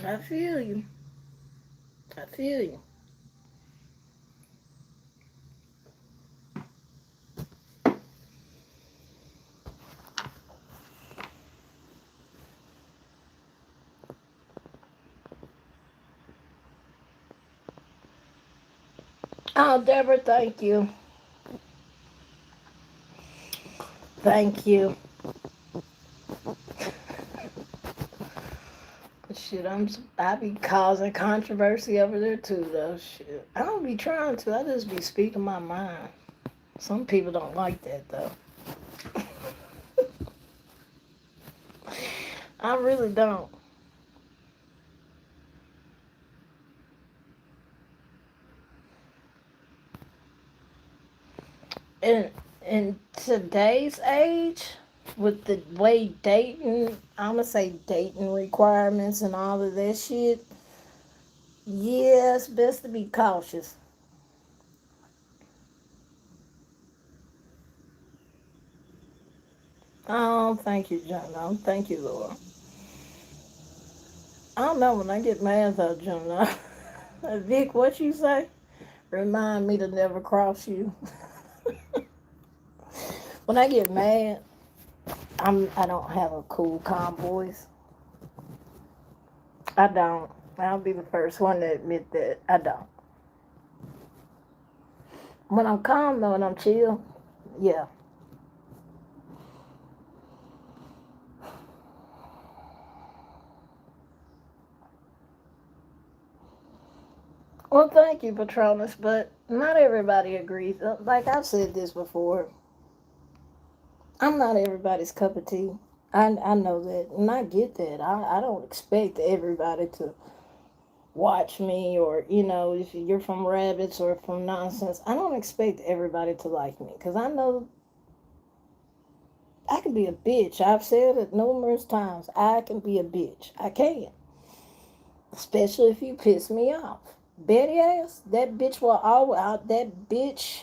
I feel you. I feel you. Oh, Deborah, thank you. Thank you. Shit, I be causing controversy over there too, though. Shit, I don't be trying to. I just be speaking my mind. Some people don't like that though. I really don't. In today's age, with the way dating, I'ma say dating requirements and all of that shit, yeah, it's best to be cautious. Oh, thank you, John. Oh, thank you, Lord. I don't know when I get mad though, John. Vic, what you say? Remind me to never cross you. When I get mad, I don't have a cool, calm voice. I don't. I'll be the first one to admit that I don't. When I'm calm though and I'm chill, yeah. Well, thank you, Patronus, but not everybody agrees. Like I've said this before, I'm not everybody's cup of tea. I know that, and I get that. I don't expect everybody to watch me, or if you're from rabbits or from nonsense. I don't expect everybody to like me because I know I can be a bitch. I've said it numerous times. I can be a bitch. I can, especially if you piss me off. Betty ass, that bitch will always out. That bitch.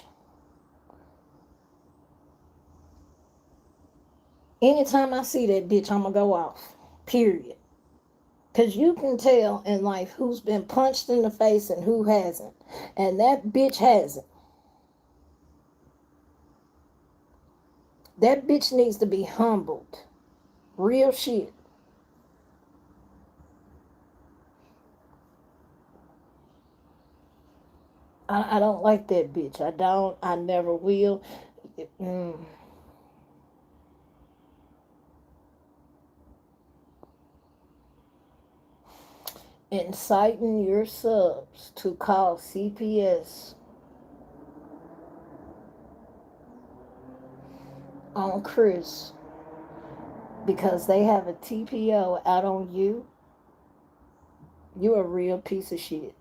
Anytime I see that bitch, I'ma go off. Period. Cause you can tell in life who's been punched in the face and who hasn't, and that bitch hasn't. That bitch needs to be humbled. Real shit. I don't like that bitch. I don't. I never will. Mm. Inciting your subs to call CPS on Chris because they have a TPO out on you, you a real piece of shit.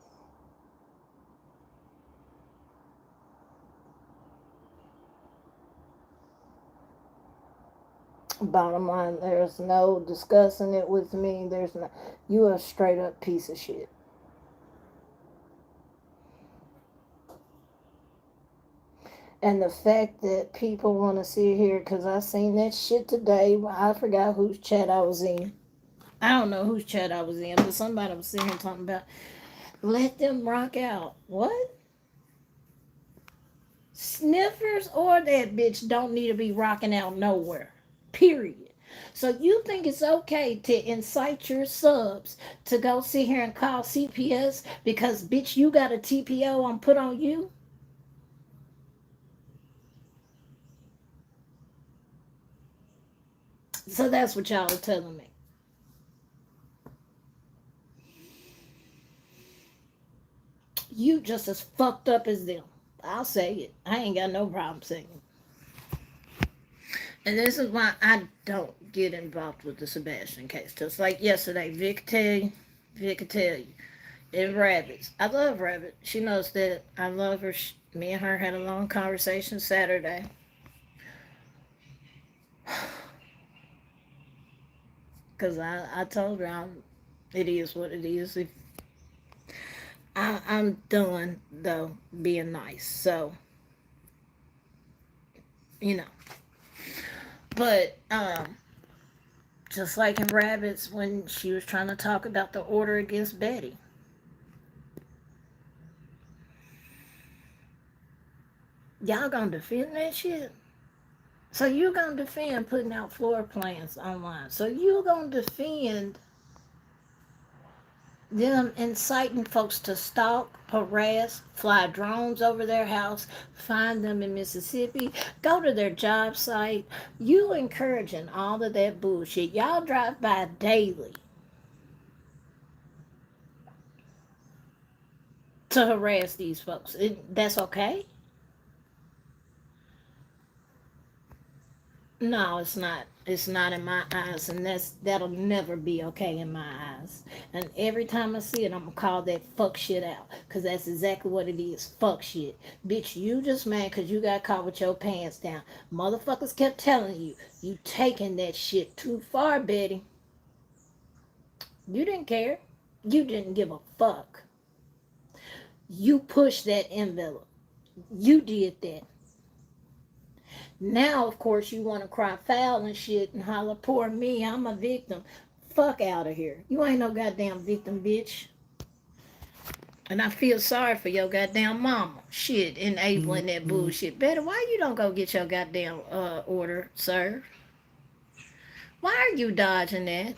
Bottom line, there's no discussing it with me. There's no, you a straight up piece of shit. And the fact that people want to sit here, because I seen that shit today. I forgot whose chat I was in. I don't know whose chat I was in, but somebody was sitting here talking about let them rock out. What? Sniffers or that bitch don't need to be rocking out nowhere. Period. So you think it's okay to incite your subs to go sit here and call CPS because bitch you got a TPO on put on you? So that's what y'all are telling me. You just as fucked up as them. I'll say it. I ain't got no problem saying it. And this is why I don't get involved with the Sebastian case. Just like yesterday, Vic could tell you. And Rabbits. I love Rabbit. She knows that I love her. Me and her had a long conversation Saturday. Because I told her it is what it is. I'm done, though, being nice. So, you know. But, just like in Rabbits, when she was trying to talk about the order against Betty, y'all gonna defend that shit? So you gonna defend putting out floor plans online. So you gonna defend them inciting folks to stalk, harass, fly drones over their house, find them in Mississippi, go to their job site. You encouraging all of that bullshit. Y'all drive by daily to harass these folks. That's okay? No, it's not. It's not in my eyes, and that'll never be okay in my eyes. And every time I see it, I'm gonna call that fuck shit out, cause that's exactly what it is. Fuck shit, bitch. You just mad cause you got caught with your pants down. Motherfuckers kept telling you you taking that shit too far, Betty. You didn't care. You didn't give a fuck. You pushed that envelope. You did that. Now, of course, you want to cry foul and shit and holler, poor me, I'm a victim. Fuck out of here. You ain't no goddamn victim, bitch. And I feel sorry for your goddamn mama. Shit, enabling that bullshit. Better, why you don't go get your goddamn order, sir? Why are you dodging that?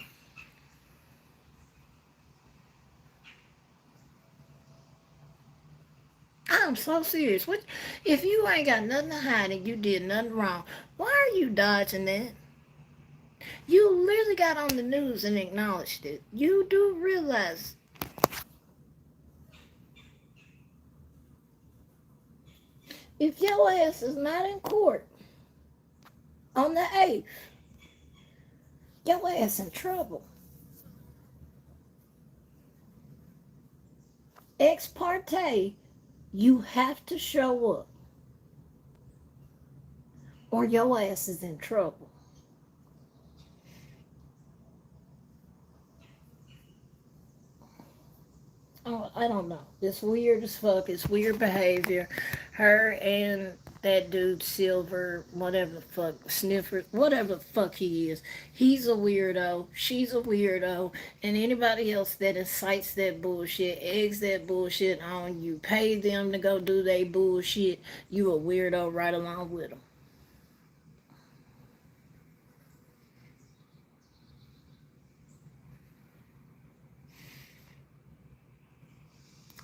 I'm so serious. What if you ain't got nothing to hide and you did nothing wrong? Why are you dodging that? You literally got on the news and acknowledged it. You do realize if your ass is not in court on the 8th, your ass in trouble. Ex parte, you have to show up or your ass is in trouble. Oh, I don't know. It's weird as fuck. It's weird behavior. Her and that dude Silver, whatever the fuck, Sniffer, whatever the fuck he is. He's a weirdo. She's a weirdo. And anybody else that incites that bullshit, eggs that bullshit on you, pay them to go do their bullshit, you a weirdo right along with them.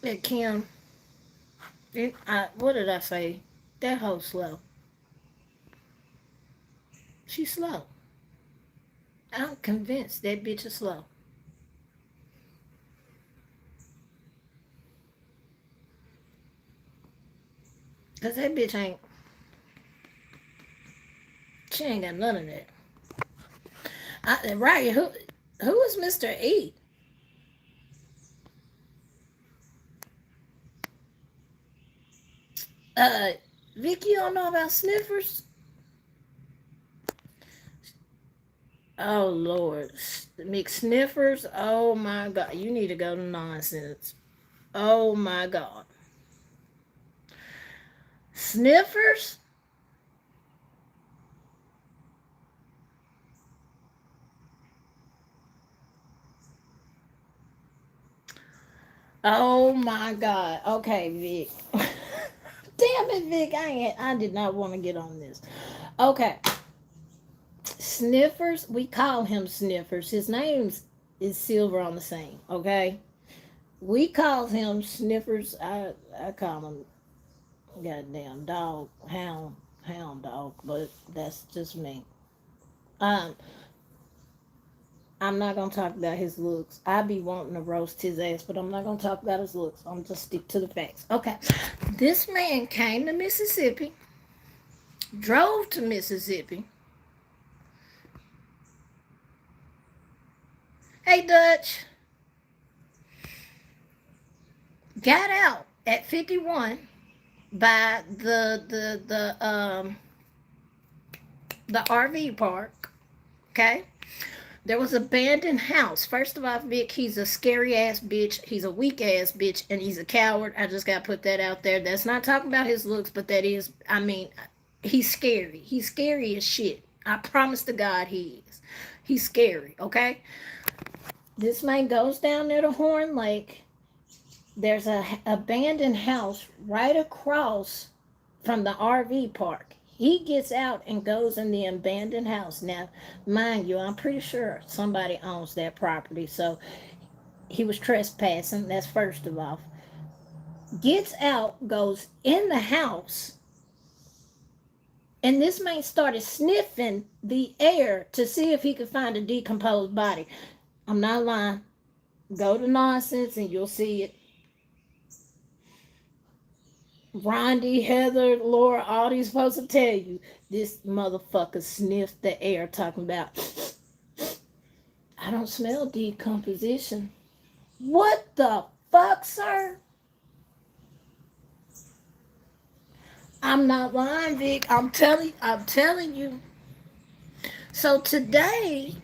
Yeah, Kim, what did I say? That hoe slow. She's slow. I'm convinced that bitch is slow. Cause that bitch ain't, she ain't got none of that. Right, who is Mr. E? Uh, Vicky, you don't know about sniffers? Oh Lord, McSniffers. Oh my God, you need to go to nonsense. Oh my God, sniffers. Oh my God. Okay, Vic. Damn it, Vic. I did not want to get on this. Okay, Sniffers. We call him Sniffers. His name is Silver on the same. Okay, we call him Sniffers. I call him goddamn dog, hound dog, but that's just me. Um, I'm not gonna talk about his looks. I be wanting to roast his ass, but I'm not gonna talk about his looks. I'm just stick to the facts. Okay, this man came to Mississippi, drove to Mississippi. Hey Dutch, got out at 51 by the RV park. Okay, there was an abandoned house. First of all, Vic, he's a scary ass bitch. He's a weak ass bitch, and he's a coward. I just gotta put that out there. That's not talking about his looks, but that is. I mean, he's scary. He's scary as shit. I promise to God, he is. He's scary. Okay. This man goes down there to Horn Lake. There's a abandoned house right across from the RV park. He gets out and goes in the abandoned house. Now, mind you, I'm pretty sure somebody owns that property. So He was trespassing, that's first of all. Gets out, goes in the house, and this man started sniffing the air to see if he could find a decomposed body. I'm not lying. Go to Nonsense and you'll see it. Rondi, Heather, Laura, all these folks will tell you this motherfucker sniffed the air talking about, I don't smell decomposition. What the fuck, sir? I'm not lying, Vic. I'm telling you. So today,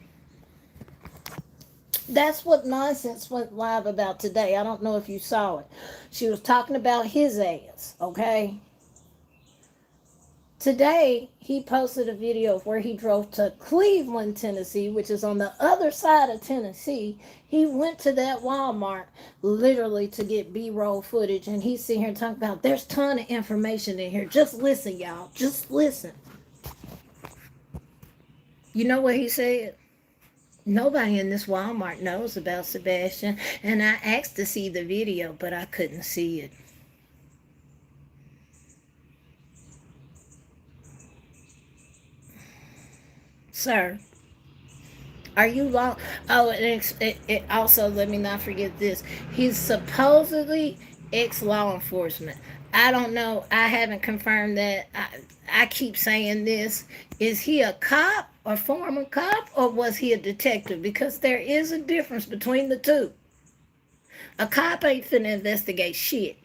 that's what Nonsense went live about today. I don't know if you saw it. She was talking about his ass, okay? Today, he posted a video of where he drove to Cleveland, Tennessee, which is on the other side of Tennessee. He went to that Walmart literally to get B-roll footage, and he's sitting here talking about there's a ton of information in here. Just listen, y'all. Just listen. You know what he said? Nobody in this Walmart knows about Sebastian, and I asked to see the video, but I couldn't see it. Sir, are you law? Oh, and it also, let me not forget this. He's supposedly ex-law enforcement. I don't know. I haven't confirmed that. I keep saying this. Is he a cop, a former cop, or was he a detective? Because there is a difference between the two. A cop ain't finna investigate shit.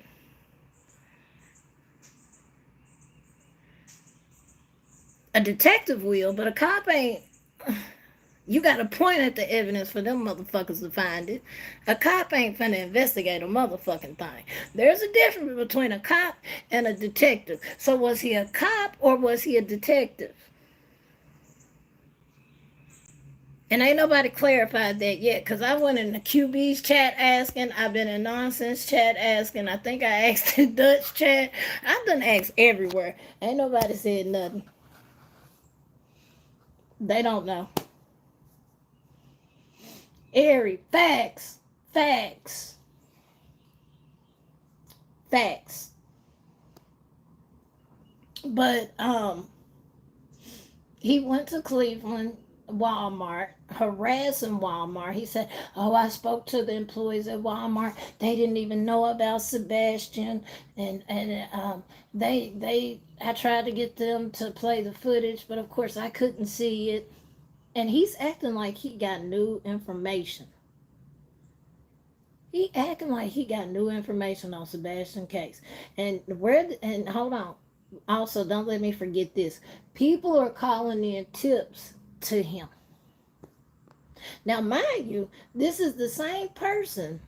A detective will, but a cop ain't. You got to point at the evidence for them motherfuckers to find it. A cop ain't finna investigate a motherfucking thing. There's a difference between a cop and a detective. So was he a cop or was he a detective? And ain't nobody clarified that yet, because I went in the QB's chat asking, I've been in Nonsense chat asking, I think I asked in Dutch chat. I've done asked everywhere. Ain't nobody said nothing. They don't know. Airy, facts, facts, facts. But he went to Cleveland Walmart, harassing Walmart. He said, "Oh, I spoke to the employees at Walmart. They didn't even know about Sebastian, and I tried to get them to play the footage, but of course I couldn't see it." And he's acting like he got new information. He acting like he got new information on Sebastian case. And hold on. Also, don't let me forget this. People are calling in tips to him. Now, mind you, this is the same person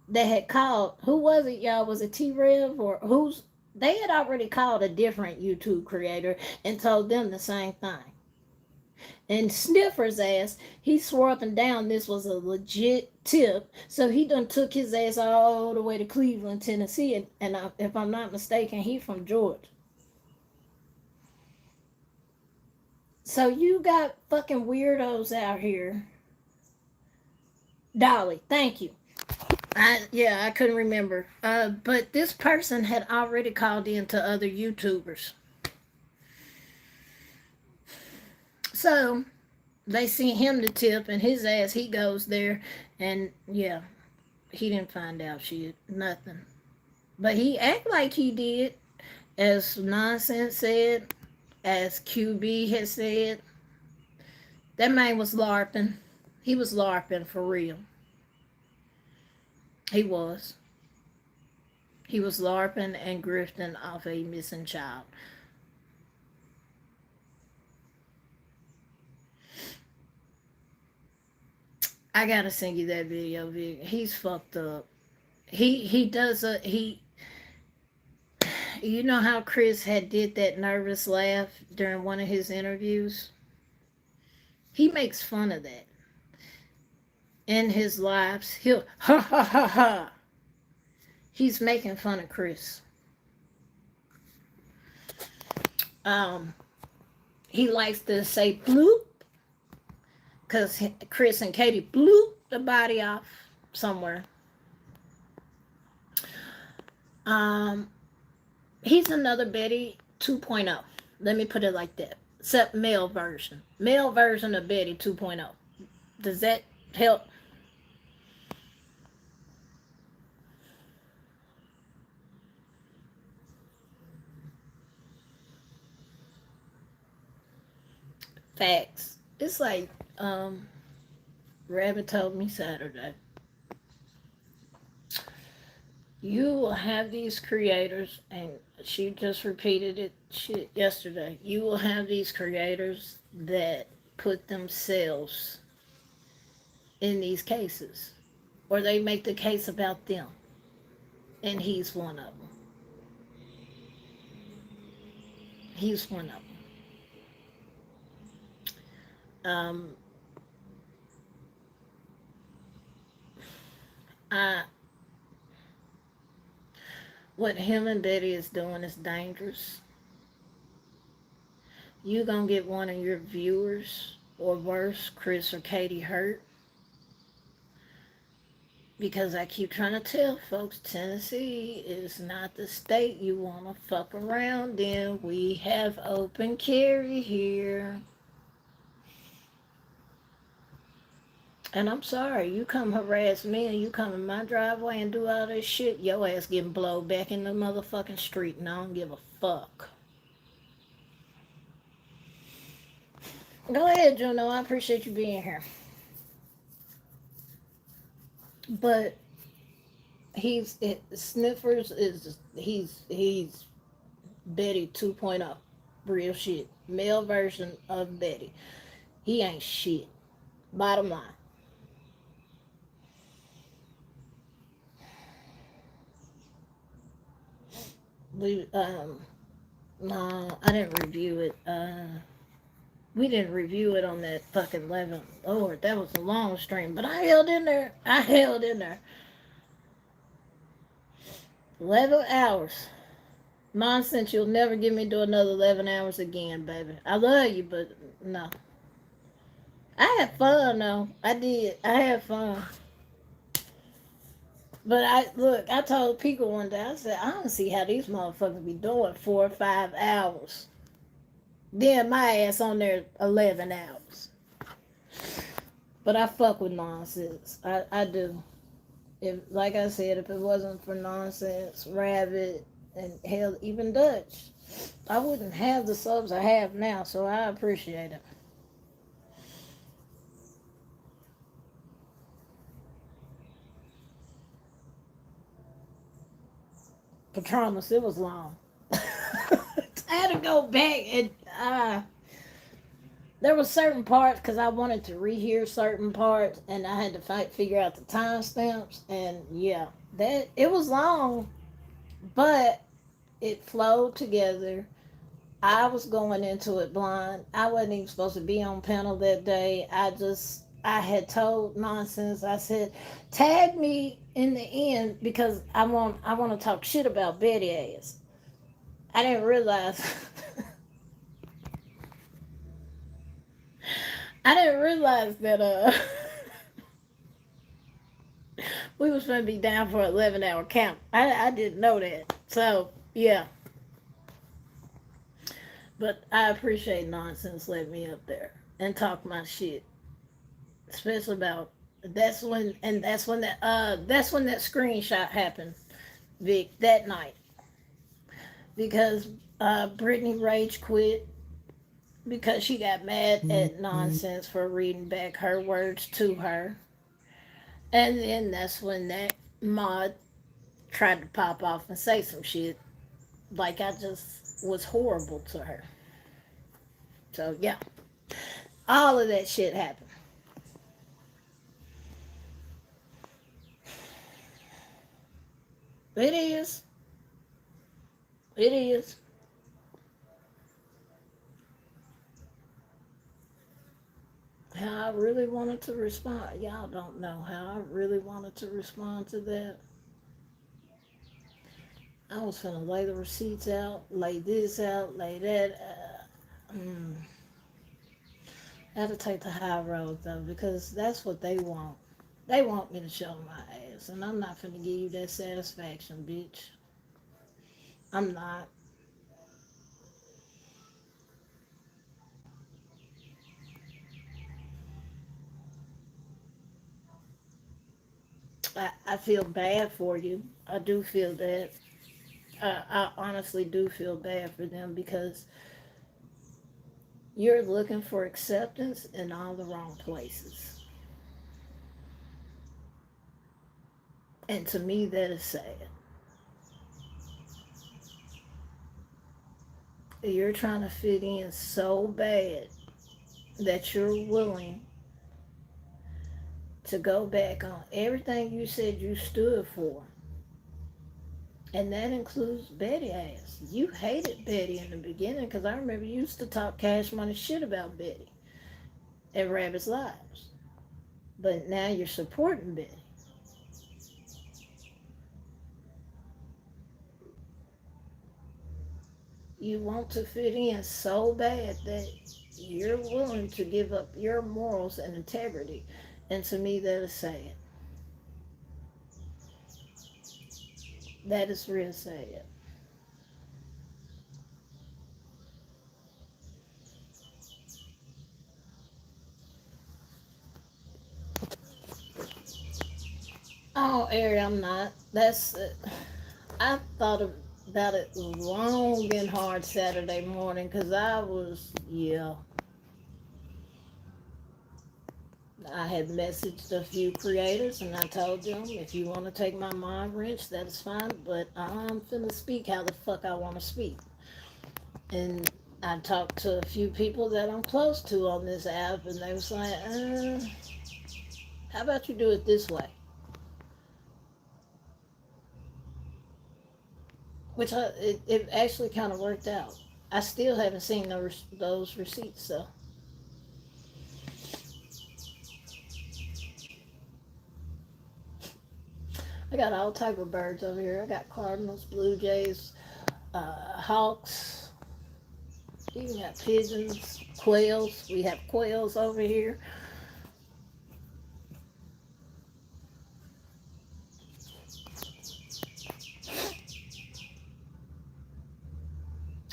that had called. Who was it, y'all? Was it T-Rev or who's? They had already called a different YouTube creator and told them the same thing. And Sniffer's ass, he swore up and down this was a legit tip. So he done took his ass all the way to Cleveland, Tennessee. And if I'm not mistaken, he from Georgia. So you got fucking weirdos out here. Dolly, thank you. I couldn't remember. But this person had already called in to other YouTubers. So they sent him the tip, and his ass, he goes there, and yeah, he didn't find out shit, nothing. But he act like he did, as Nonsense said, as QB has said. That man was LARPing. He was LARPing for real. He was. He was LARPing and grifting off a missing child. I gotta send you that video, Vic. He's fucked up. He does a he. You know how Chris had did that nervous laugh during one of his interviews? He makes fun of that in his lives. He'll ha ha ha ha. He's making fun of Chris. Um, he likes to say bloop because Chris and Katie bloop the body off. somewhere. Um, he's another Betty 2.0. Let me put it like that. Except male version. Male version of Betty 2.0. Does that help? Facts. It's like Rabbit told me Saturday. You will have these creators, and she just repeated it shit yesterday. You will have these creators that put themselves in these cases, or they make the case about them, and he's one of them. He's one of them. I What him and Betty is doing is dangerous. You gonna get one of your viewers, or worse, Chris or Katie, hurt. Because I keep trying to tell folks, Tennessee is not the state you want to fuck around in. We have open carry here. And I'm sorry, you come harass me and you come in my driveway and do all this shit, your ass getting blowed back in the motherfucking street, and I don't give a fuck. Go ahead, Juno. I appreciate you being here. But Sniffers is he's Betty 2.0. Real shit. Male version of Betty. He ain't shit. Bottom line. We No, I didn't review it. We didn't review it on that fucking 11. Lord, that was a long stream, but I held in there. 11 hours. Nonsense, you'll never get me to do another 11 hours again, baby. I love you, but no. I had fun, though. I did. I had fun. But I told people one day, I said, I don't see how these motherfuckers be doing 4 or 5 hours. Then my ass on there 11 hours. But I fuck with nonsense. I do. If, like I said, if it wasn't for nonsense, Rabbit, and hell, even Dutch, I wouldn't have the subs I have now, so I appreciate it. Patronis, it was long. I had to go back and there were certain parts because I wanted to rehear certain parts, and I had to figure out the timestamps. And yeah, that it was long, but it flowed together. I was going into it blind. I wasn't even supposed to be on panel that day. I had told nonsense. I said, tag me in the end because I want to talk shit about Betty ass. I didn't realize I didn't realize that we was gonna be down for an 11-hour count. I didn't know that. So yeah. But I appreciate nonsense letting me up there and talk my shit. Especially about that's when that screenshot happened, Vic, that night. Because Brittany Rage quit because she got mad at nonsense for reading back her words to her. And then that's when that mod tried to pop off and say some shit like I just was horrible to her. So yeah, all of that shit happened. It is. It is. How I really wanted to respond. Y'all don't know how I really wanted to respond to that. I was gonna lay the receipts out, lay this out, lay that. I had to take the high road though because that's what they want. They want me to show my ass, and I'm not finna give you that satisfaction, bitch. I'm not. I feel bad for you. I do feel that. I honestly do feel bad for them because you're looking for acceptance in all the wrong places. And to me, that is sad. You're trying to fit in so bad that you're willing to go back on everything you said you stood for. And that includes Betty ass. You hated Betty in the beginning because I remember you used to talk cash money shit about Betty and Rabbit's Lives. But now you're supporting Betty. You want to fit in so bad that you're willing to give up your morals and integrity. And to me, that is sad. That is real sad. Oh, Ari, I'm not. I thought about it long and hard Saturday morning because yeah, I had messaged a few creators and I told them if you want to take my mind wrench, that is fine, but I'm finna speak how the fuck I want to speak. And I talked to a few people that I'm close to on this app and they was like, how about you do it this way? It actually kind of worked out. I still haven't seen those receipts, so I got all type of birds over here. I got cardinals, blue jays, hawks, even got pigeons, quails. We have quails over here.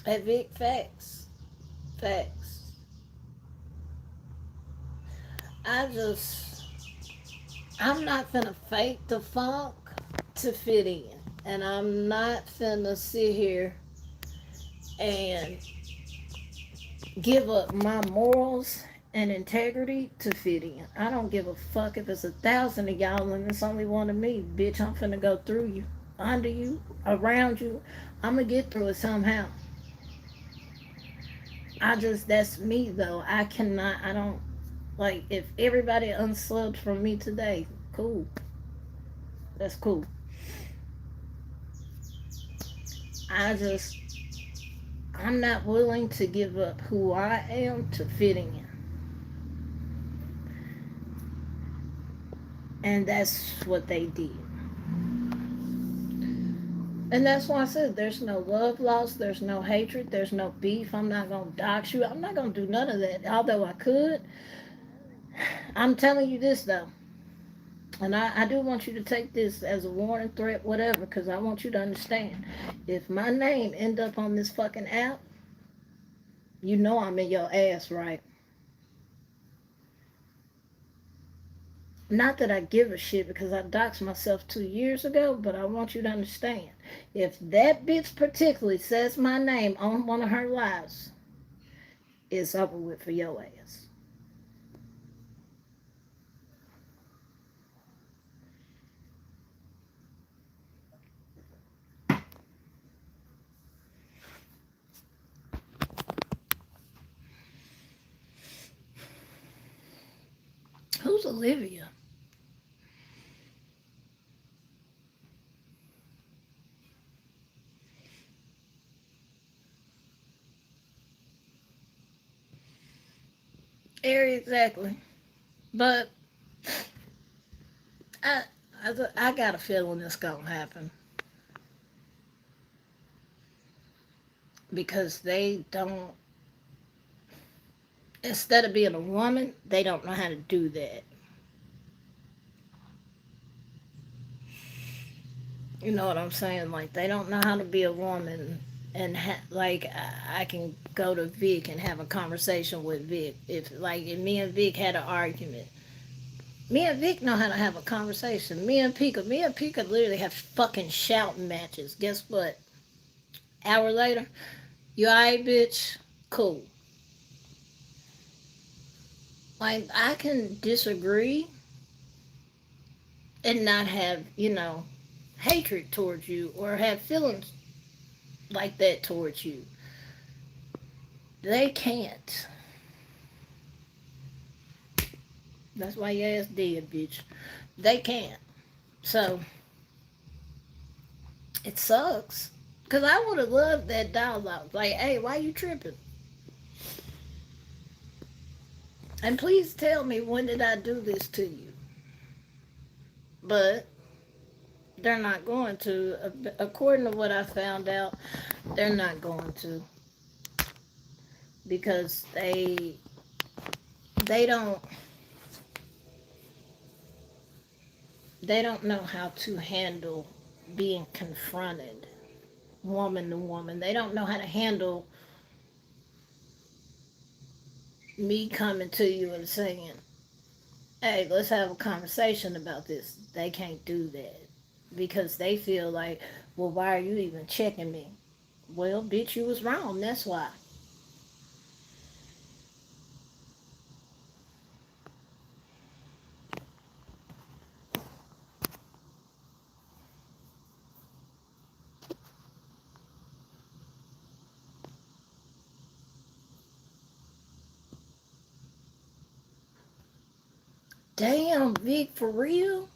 Hey Vic, facts, facts. I just, I'm not finna fake the funk to fit in, and I'm not finna sit here and give up my morals and integrity to fit in. I don't give a fuck if it's 1,000 of y'all and it's only one of me. Bitch, I'm finna go through you, under you, around you. I'm gonna get through it somehow. That's me though. I don't, like, if everybody unsubbed from me today, cool. That's cool. I just, I'm not willing to give up who I am to fit in. And that's what they did. And that's why I said there's no love lost, there's no hatred, there's no beef. I'm not going to dox you. I'm not going to do none of that. Although I could. I'm telling you this, though. And I do want you to take this as a warning, threat, whatever, because I want you to understand. If my name end up on this fucking app, you know I'm in your ass, right? Not that I give a shit because I doxed myself 2 years ago, but I want you to understand. If that bitch particularly says my name on one of her lives, it's over with for your ass. Who's Olivia? Area exactly. But I, I got a feeling it's gonna happen because they don't. Instead of being a woman, they don't know how to do that. You know what I'm saying? Like, they don't know how to be a woman. And like, I can go to Vic and have a conversation with Vic. If me and Vic had an argument, me and Vic know how to have a conversation. Me and Pika literally have fucking shouting matches. Guess what? Hour later, you alright, bitch? Cool. Like, I can disagree and not have, hatred towards you or have feelings like that towards you. They can't. That's why your ass dead, bitch. They can't. So, it sucks. Because I would have loved that dialogue. Like, hey, why you tripping? And please tell me, when did I do this to you? But they're not going to. According to what I found out, they're not going to. Because they don't they don't know how to handle being confronted woman to woman. They don't know how to handle me coming to you and saying, hey, let's have a conversation about this. They can't do that because they feel like, well, why are you even checking me? Well, bitch, you was wrong. That's why. Damn, Vic, for real?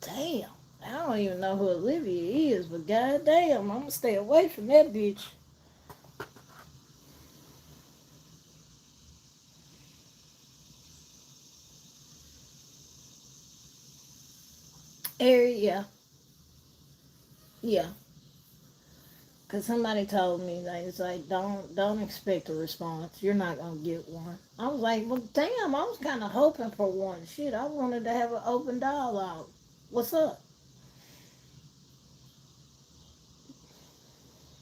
Damn. I don't even know who Olivia is, but goddamn, I'm gonna stay away from that bitch. Yeah, yeah. Cause somebody told me that it's like don't expect a response. You're not gonna get one. I was like, well, damn. I was kind of hoping for one. Shit, I wanted to have an open dialogue. What's up?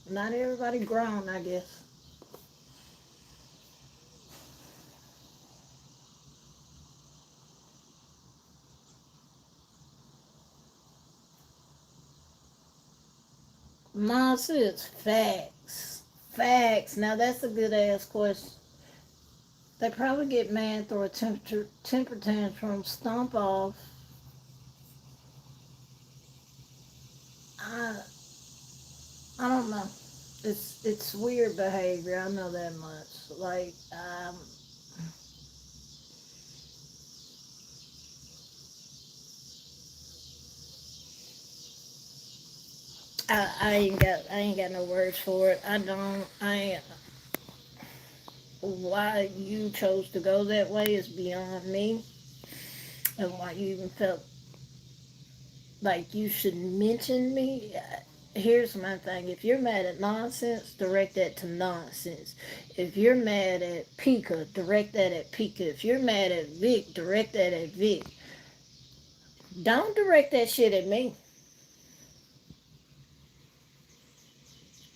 Not everybody grown, I guess. Nonsense. Facts. Facts. Now that's a good ass question. They probably get mad, throw a temper tantrum, stomp off. I I don't know. It's weird behavior. I know that much. Like I ain't got no words for it. I don't. I Why you chose to go that way is beyond me, and why you even felt like you should mention me. Here's my thing: if you're mad at nonsense, direct that to nonsense. If you're mad at Pika, direct that at Pika. If you're mad at Vic, direct that at Vic. Don't direct that shit at me,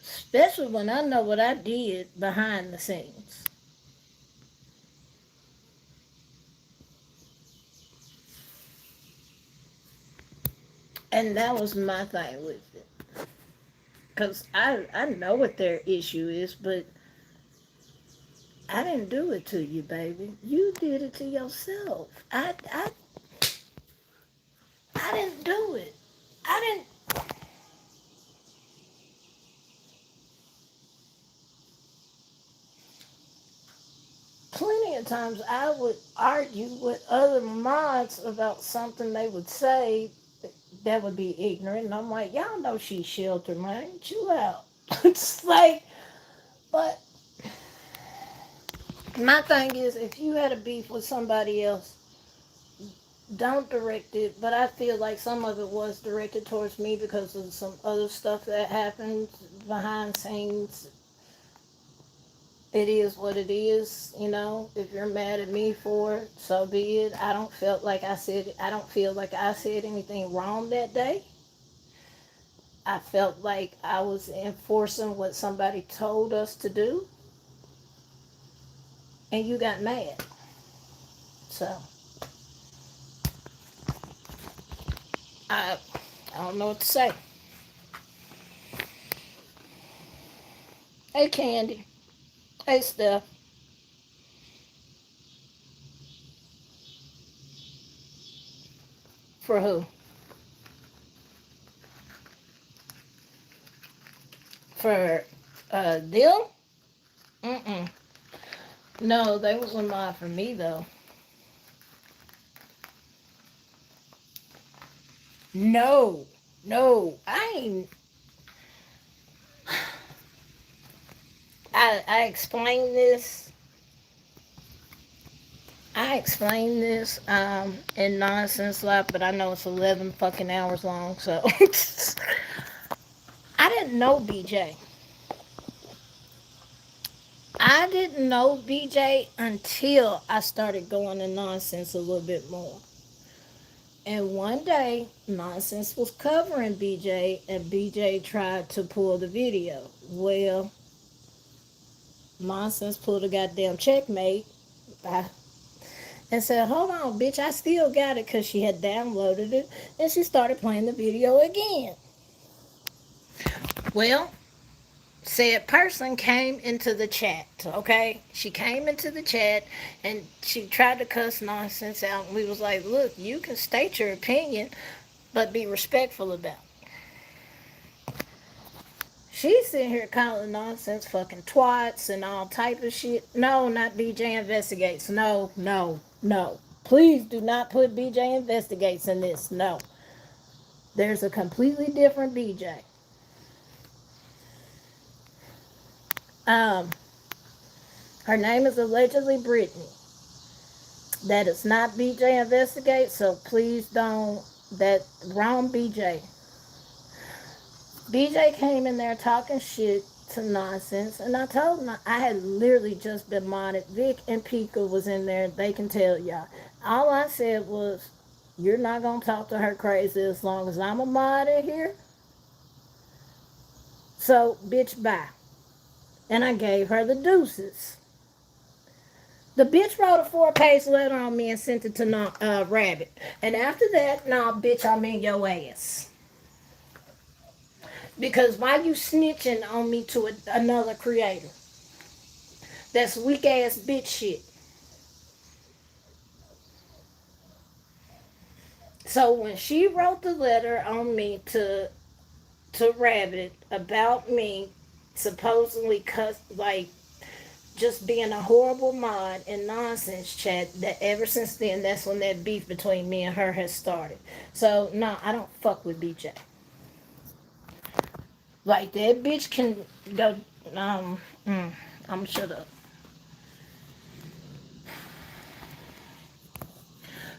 especially when I know what I did behind the scenes. And that was my thing with it. Because I know what their issue is, but I didn't do it to you, baby. You did it to yourself. I didn't do it. I didn't. Plenty of times I would argue with other mods about something they would say that would be ignorant. And I'm like, y'all know she's sheltered, man. Chill out. It's like, but my thing is, if you had a beef with somebody else, don't direct it. But I feel like some of it was directed towards me because of some other stuff that happened behind scenes. It is what it is, you know. If you're mad at me for it, so be it. I don't feel like I said anything wrong that day. I felt like I was enforcing what somebody told us to do, and you got mad. So I I don't know what to say. Hey Candy. Hey Steph. For who? For them? Mm-mm. No, they wasn't mine for me though. No. No. I explained this. I explained this in Nonsense Life, but I know it's 11 fucking hours long, so I didn't know BJ. I didn't know BJ until I started going to Nonsense a little bit more. And one day, Nonsense was covering BJ, and BJ tried to pull the video. Well, Nonsense pulled a goddamn checkmate and said, "Hold on, bitch, I still got it," because she had downloaded it, and she started playing the video again. Well, said person came into the chat, okay? She came into the chat and she tried to cuss Nonsense out. And we was like, look, you can state your opinion, but be respectful about it. She's sitting here calling Nonsense fucking twats and all type of shit. No, not BJ Investigates. No, no, no. Please do not put BJ Investigates in this. No. There's a completely different BJ. Um, Her name is allegedly Brittany. That is not BJ Investigate, so please don't. That wrong BJ. BJ came in there talking shit to Nonsense, and I told him I had literally just been modded. Vic and Pika was in there, they can tell y'all. All I said was, you're not gonna talk to her crazy as long as I'm a mod in here. So, bitch, bye. And I gave her the deuces. The bitch wrote a 4-page letter on me and sent it to Rabbit. And after that, nah, bitch, I'm in your ass. Because why you snitching on me to another creator? That's weak ass bitch shit. So when she wrote the letter on me to Rabbit about me supposedly like just being a horrible mod and nonsense chat, that ever since then that's when that beef between me and her has started. So no, I don't fuck with BJ. Like that bitch can go I'm shut up.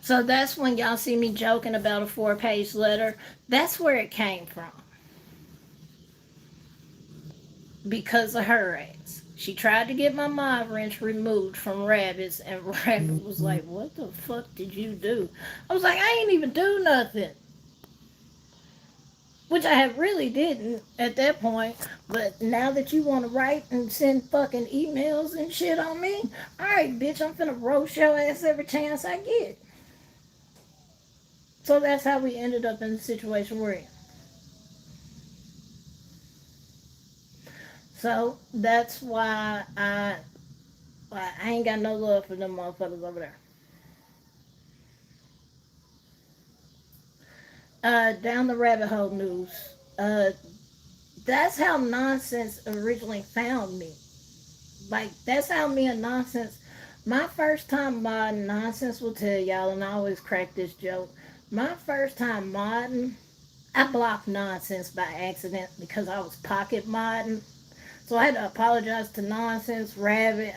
So that's when y'all see me joking about a 4-page letter. That's where it came from. Because of her ass. She tried to get my mod wrench removed from Rabbit's, and Rabbit was like, "What the fuck did you do?" I was like, "I ain't even do nothing." Which I had really didn't at that point. But now that you want to write and send fucking emails and shit on me, alright, bitch, I'm finna roast your ass every chance I get. So that's how we ended up in the situation we're in. So that's why I ain't got no love for them motherfuckers over there. Down the rabbit hole news. Uh, that's how Nonsense originally found me. Like, that's how me and Nonsense, my first time modding, Nonsense will tell y'all, and I always crack this joke. My first time modding, I blocked Nonsense by accident because I was pocket modding. So I had to apologize to Nonsense, Rabbit.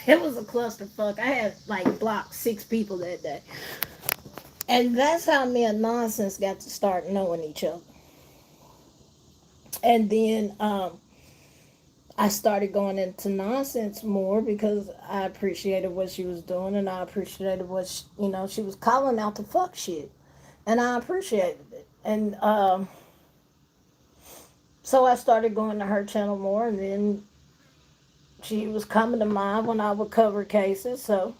It was a clusterfuck. I had like blocked 6 people that day. And that's how me and Nonsense got to start knowing each other. And then I started going into nonsense more because I appreciated what she was doing, and I appreciated what she was calling out the fuck shit, and I appreciated it. And so I started going to her channel more, and then she was coming to mine when I would cover cases. So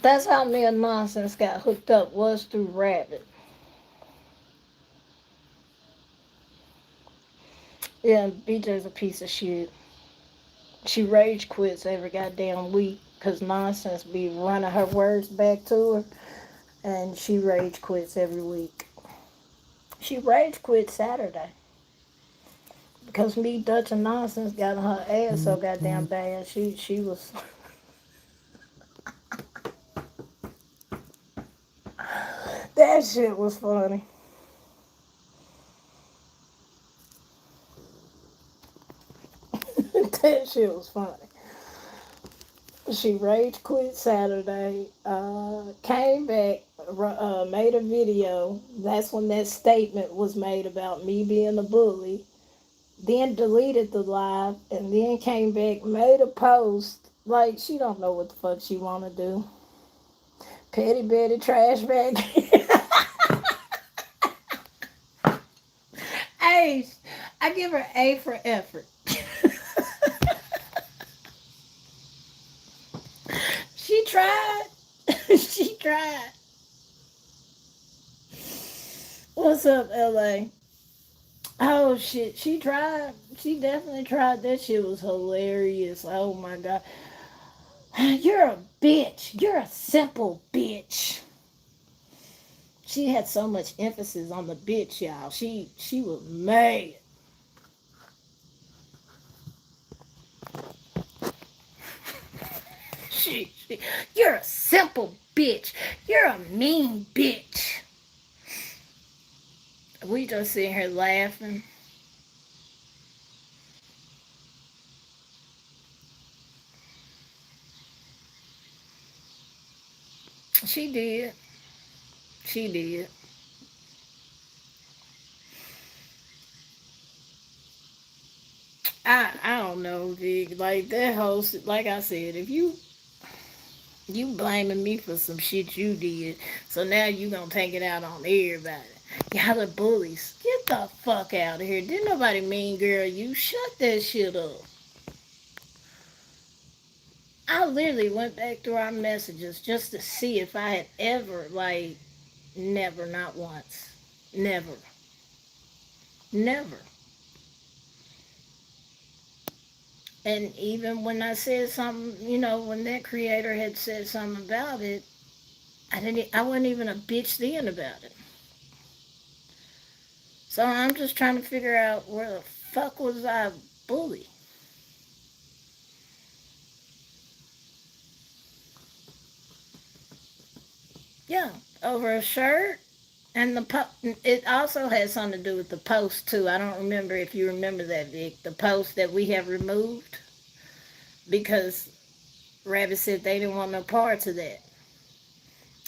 that's how me and nonsense got hooked up, was through Rabbit. Yeah, BJ's a piece of shit. She rage quits every goddamn week because nonsense be running her words back to her, and she rage quits every week. She rage quit Saturday because me, Dutch, and nonsense got on her ass so goddamn bad. She was that shit was funny. That shit was funny. She rage quit Saturday, came back, made a video. That's when that statement was made about me being a bully. Then deleted the live, and then came back, made a post. Like, she don't know what the fuck she want to do. Petty Betty trash bag. Hey, I give her A for effort. She tried. She tried. What's up, LA? Oh shit, she tried. She definitely tried. That shit was hilarious. Oh my god. You're a bitch. You're a simple bitch. She had so much emphasis on the bitch, y'all. She was mad. She you're a simple bitch. You're a mean bitch. We just sitting here laughing. She did. She did. I don't know, Vic. Like that whole like I said, if you blaming me for some shit you did, so now you gonna take it out on everybody. Y'all are bullies. Get the fuck out of here. Didn't nobody mean girl you. Shut that shit up. I literally went back through our messages just to see if I had ever, like, never, not once. Never. Never. And even when I said something, when that creator had said something about it, I wasn't even a bitch then about it. So I'm just trying to figure out where the fuck was I bully? Yeah, over a shirt. And it also has something to do with the post too. I don't remember if you remember that, Vic. The post that we have removed because Rabbit said they didn't want no parts of that.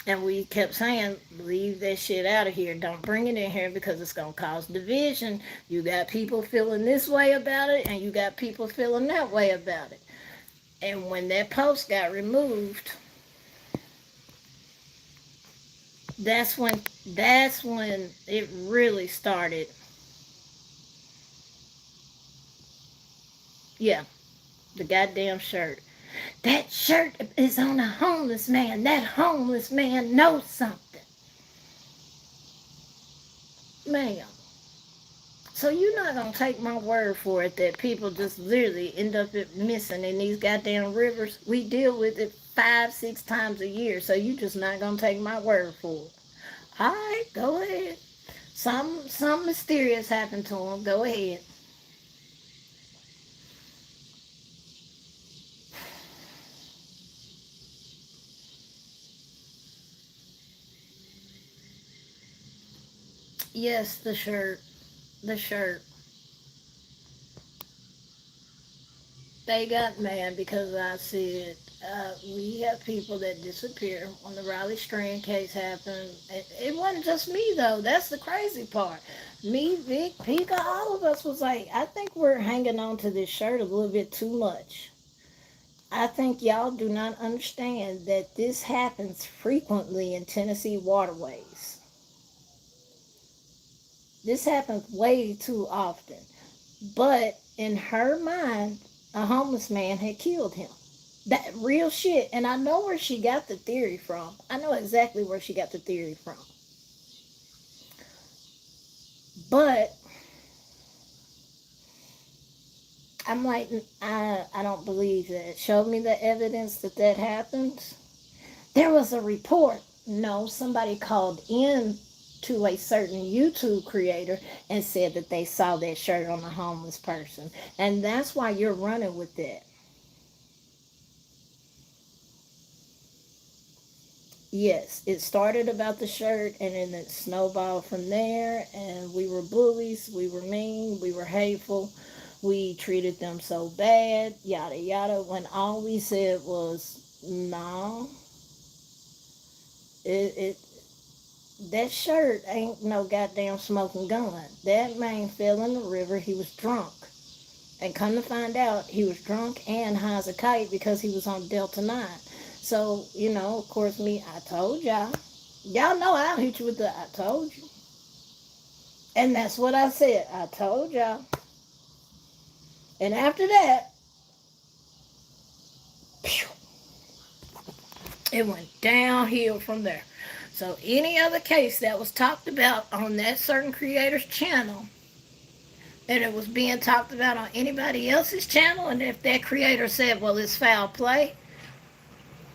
And we kept saying, leave that shit out of here. Don't bring it in here because it's going to cause division. You got people feeling this way about it, and you got people feeling that way about it. And when that post got removed, that's when it really started. Yeah, the goddamn shirt. That shirt is on a homeless man. That homeless man knows something. Ma'am. So you're not gonna take my word for it that people just literally end up missing in these goddamn rivers. We deal with it 5, 6 times a year. So you just not gonna take my word for it. All right, go ahead. Some mysterious happened to him. Go ahead. Yes, the shirt. The shirt. They got mad because I said We have people that disappear. When the Riley Strand case happened, it wasn't just me though. That's the crazy part. Me, Vic, Pika, all of us was like, I think we're hanging on to this shirt a little bit too much. I think y'all do not understand that this happens frequently in Tennessee waterways. This happens way too often. But in her mind, a homeless man had killed him. That real shit. And I know where she got the theory from. I know exactly where she got the theory from. But I'm like, I don't believe that. Show me the evidence that that happened. There was a report. No, somebody called in to a certain YouTube creator and said that they saw that shirt on a homeless person. And that's why you're running with that. Yes, it started about the shirt and then it snowballed from there. And we were bullies, we were mean, we were hateful, we treated them so bad, yada yada. When all we said was, no, it that shirt ain't no goddamn smoking gun. That man fell in the river. He was drunk. And come to find out, he was drunk and high as a kite because he was on Delta 9. So, of course, I told y'all. Y'all know I'll hit you with the I told you. And that's what I said. I told y'all. And after that, phew, it went downhill from there. So any other case that was talked about on that certain creator's channel, and it was being talked about on anybody else's channel, and if that creator said, well, it's foul play,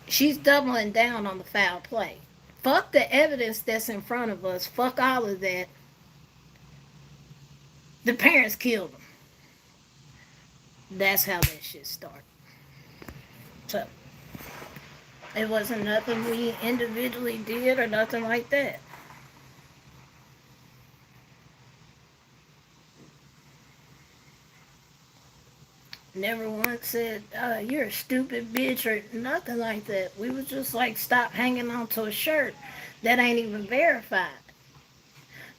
she's doubling down on the foul play. Fuck the evidence that's in front of us. Fuck all of that. The parents killed them. That's how that shit started. So it wasn't nothing we individually did or nothing like that. Never once said, you're a stupid bitch or nothing like that. We was just like, stop hanging on to a shirt that ain't even verified.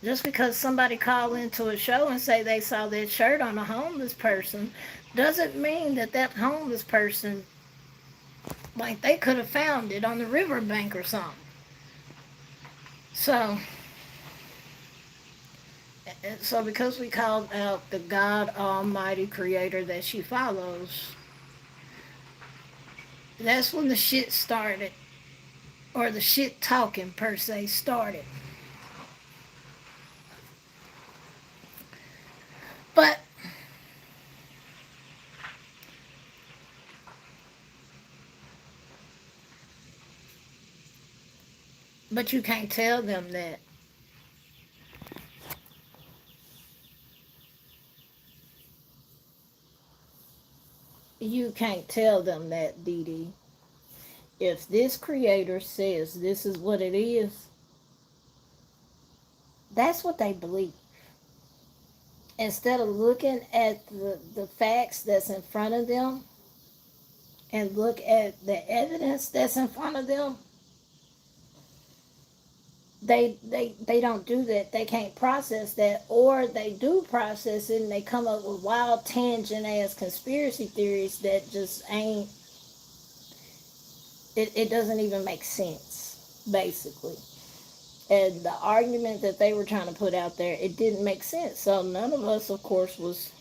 Just because somebody called into a show and say they saw that shirt on a homeless person doesn't mean that that homeless person, like, they could have found it on the riverbank or something. So, because we called out the God Almighty Creator that she follows, that's when the shit started, or the shit talking per se started. But you can't tell them that. You can't tell them that, Dee Dee. If this creator says this is what it is, that's what they believe. Instead of looking at the facts that's in front of them and look at the evidence that's in front of them, they don't do that. They can't process that, or they do process it and they come up with wild tangent ass conspiracy theories that just ain't, it doesn't even make sense, basically. And the argument that they were trying to put out there, it didn't make sense. So none of us, of course, was,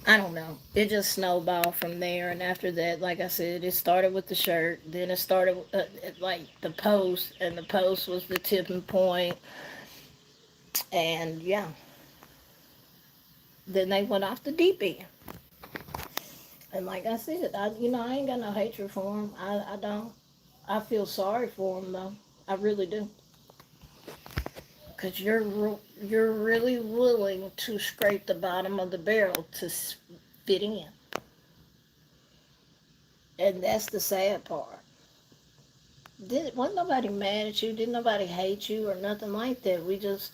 I don't know. It just snowballed from there. And after that, like I said, it started with the shirt. Then it started like the post, and the post was the tipping point. And yeah, then they went off the deep end. And like I said, I ain't got no hatred for them. I don't. I feel sorry for them though. I really do. Because you're really willing to scrape the bottom of the barrel to fit in. And that's the sad part. Wasn't nobody mad at you? Didn't nobody hate you or nothing like that?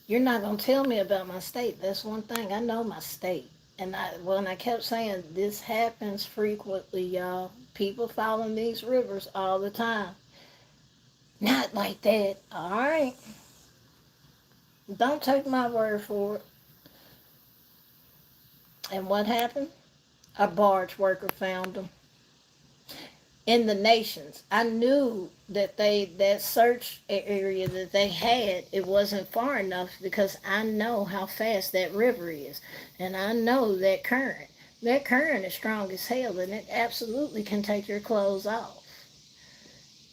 You're not going to tell me about my state. That's one thing. I know my state. And when I kept saying this happens frequently, y'all, people fall in these rivers all the time. Not like that. All right. Don't take my word for it. And what happened? A barge worker found them in the nations. I knew that that search area that they had, it wasn't far enough because I know how fast that river is, and I know that current. That current is strong as hell, and it absolutely can take your clothes off.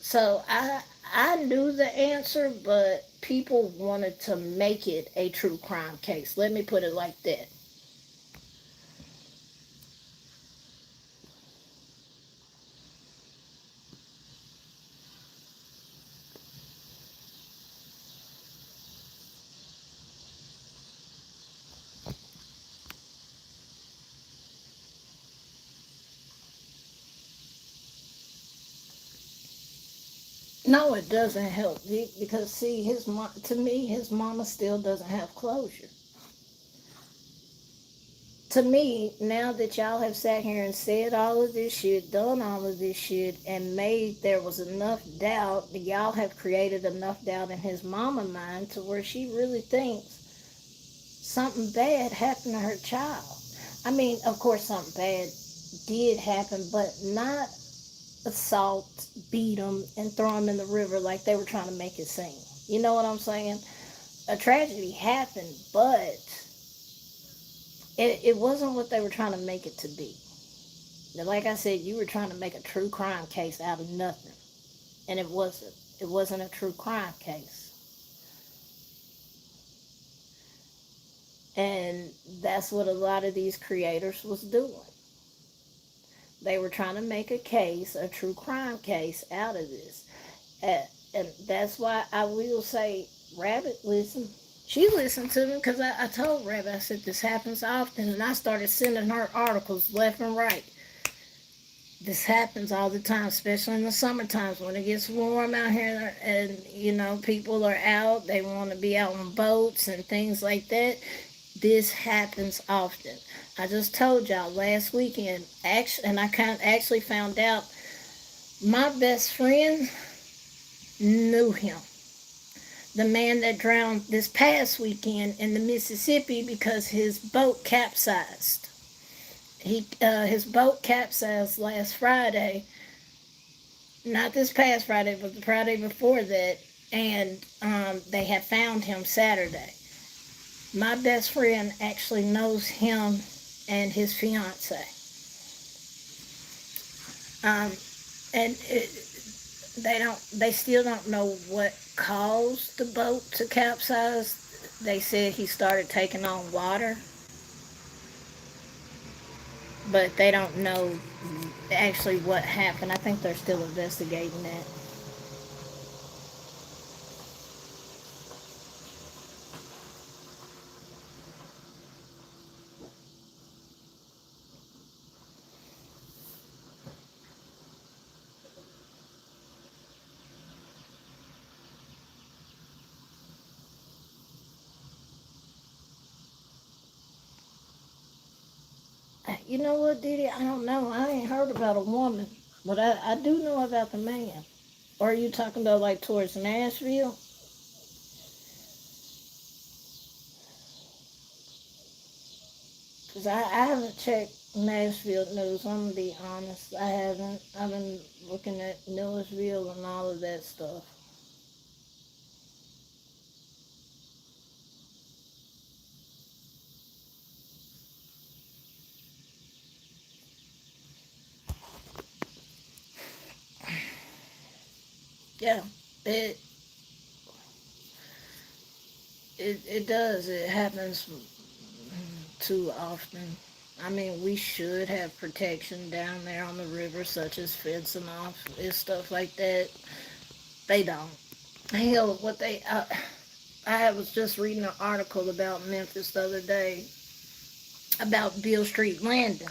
So I knew the answer, but people wanted to make it a true crime case. Let me put it like that. No, it doesn't help because see, to me, his mama still doesn't have closure. To me, now that y'all have sat here and said all of this shit, done all of this shit, and made there was enough doubt, y'all have created enough doubt in his mama mind to where she really thinks something bad happened to her child. I mean, of course, something bad did happen, but not assault, beat them, and throw them in the river like they were trying to make it seem. You know what I'm saying? A tragedy happened, but it wasn't what they were trying to make it to be. Like I said, you were trying to make a true crime case out of nothing, and it wasn't. It wasn't a true crime case, and that's what a lot of these creators was doing. They were trying to make a case, a true crime case, out of this, and that's why I will say, Rabbit, listen. She listened to me because I told Rabbit, I said this happens often, and I started sending her articles left and right. This happens all the time, especially in the summer times when it gets warm out here, and people are out. They want to be out on boats and things like that. This happens often. I just told y'all last weekend, actually, and I actually found out my best friend knew him. The man that drowned this past weekend in the Mississippi because his boat capsized. His boat capsized last Friday, not this past Friday, but the Friday before that, and they had found him Saturday. My best friend actually knows him and his fiance, and they still don't know what caused the boat to capsize. They said he started taking on water, but they don't know actually what happened. I think they're still investigating that. You know what, Didi? I don't know. I ain't heard about a woman, but I do know about the man. Or are you talking about like towards Nashville? Because I haven't checked Nashville news. I'm going to be honest. I haven't. I've been looking at Millersville and all of that stuff. Yeah, it it does. It happens too often. I mean, we should have protection down there on the river, such as fencing off and stuff like that. They don't. Hell, I was just reading an article about Memphis the other day about Beale Street Landing.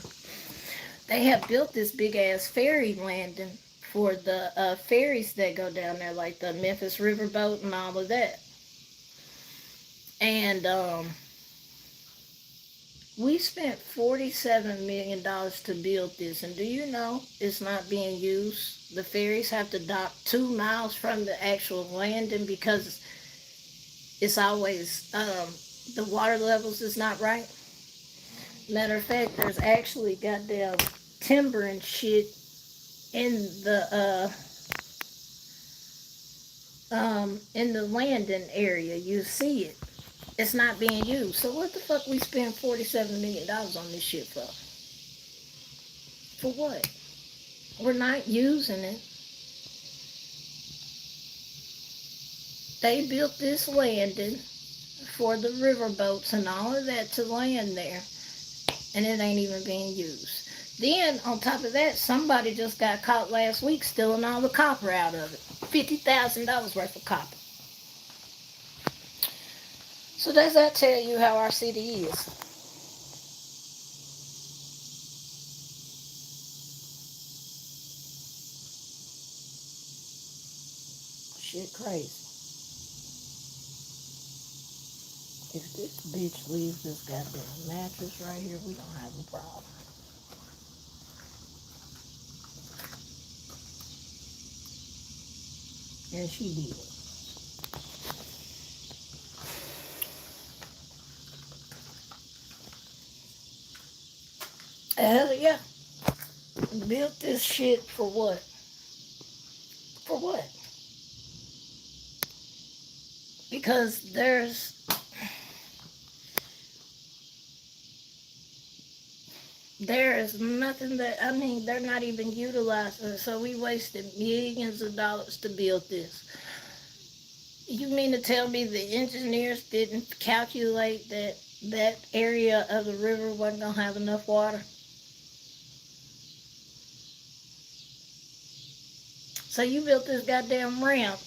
They have built this big ass ferry landing for the ferries that go down there, like the Memphis Riverboat and all of that. And We spent $47 million to build this, and do you know it's not being used? The ferries have to dock 2 miles from the actual landing because it's always the water levels is not right. Matter of fact, there's actually goddamn timber and shit in the landing area. You see it. It's not being used. So what the fuck we spend $47 million on this shit for? For what? We're not using it. They built this landing for the riverboats and all of that to land there, and it ain't even being used. Then, on top of that, somebody just got caught last week stealing all the copper out of it. $50,000 worth of copper. So does that tell you how our city is? Shit crazy. If this bitch leaves this goddamn mattress right here, we don't have a problem. And she did. Hell yeah. Built this shit for what? For what? Because there's there is nothing that, I mean, they're not even utilizing it. So we wasted millions of dollars to build this. You mean to tell me the engineers didn't calculate that that area of the river wasn't going to have enough water? So you built this goddamn ramp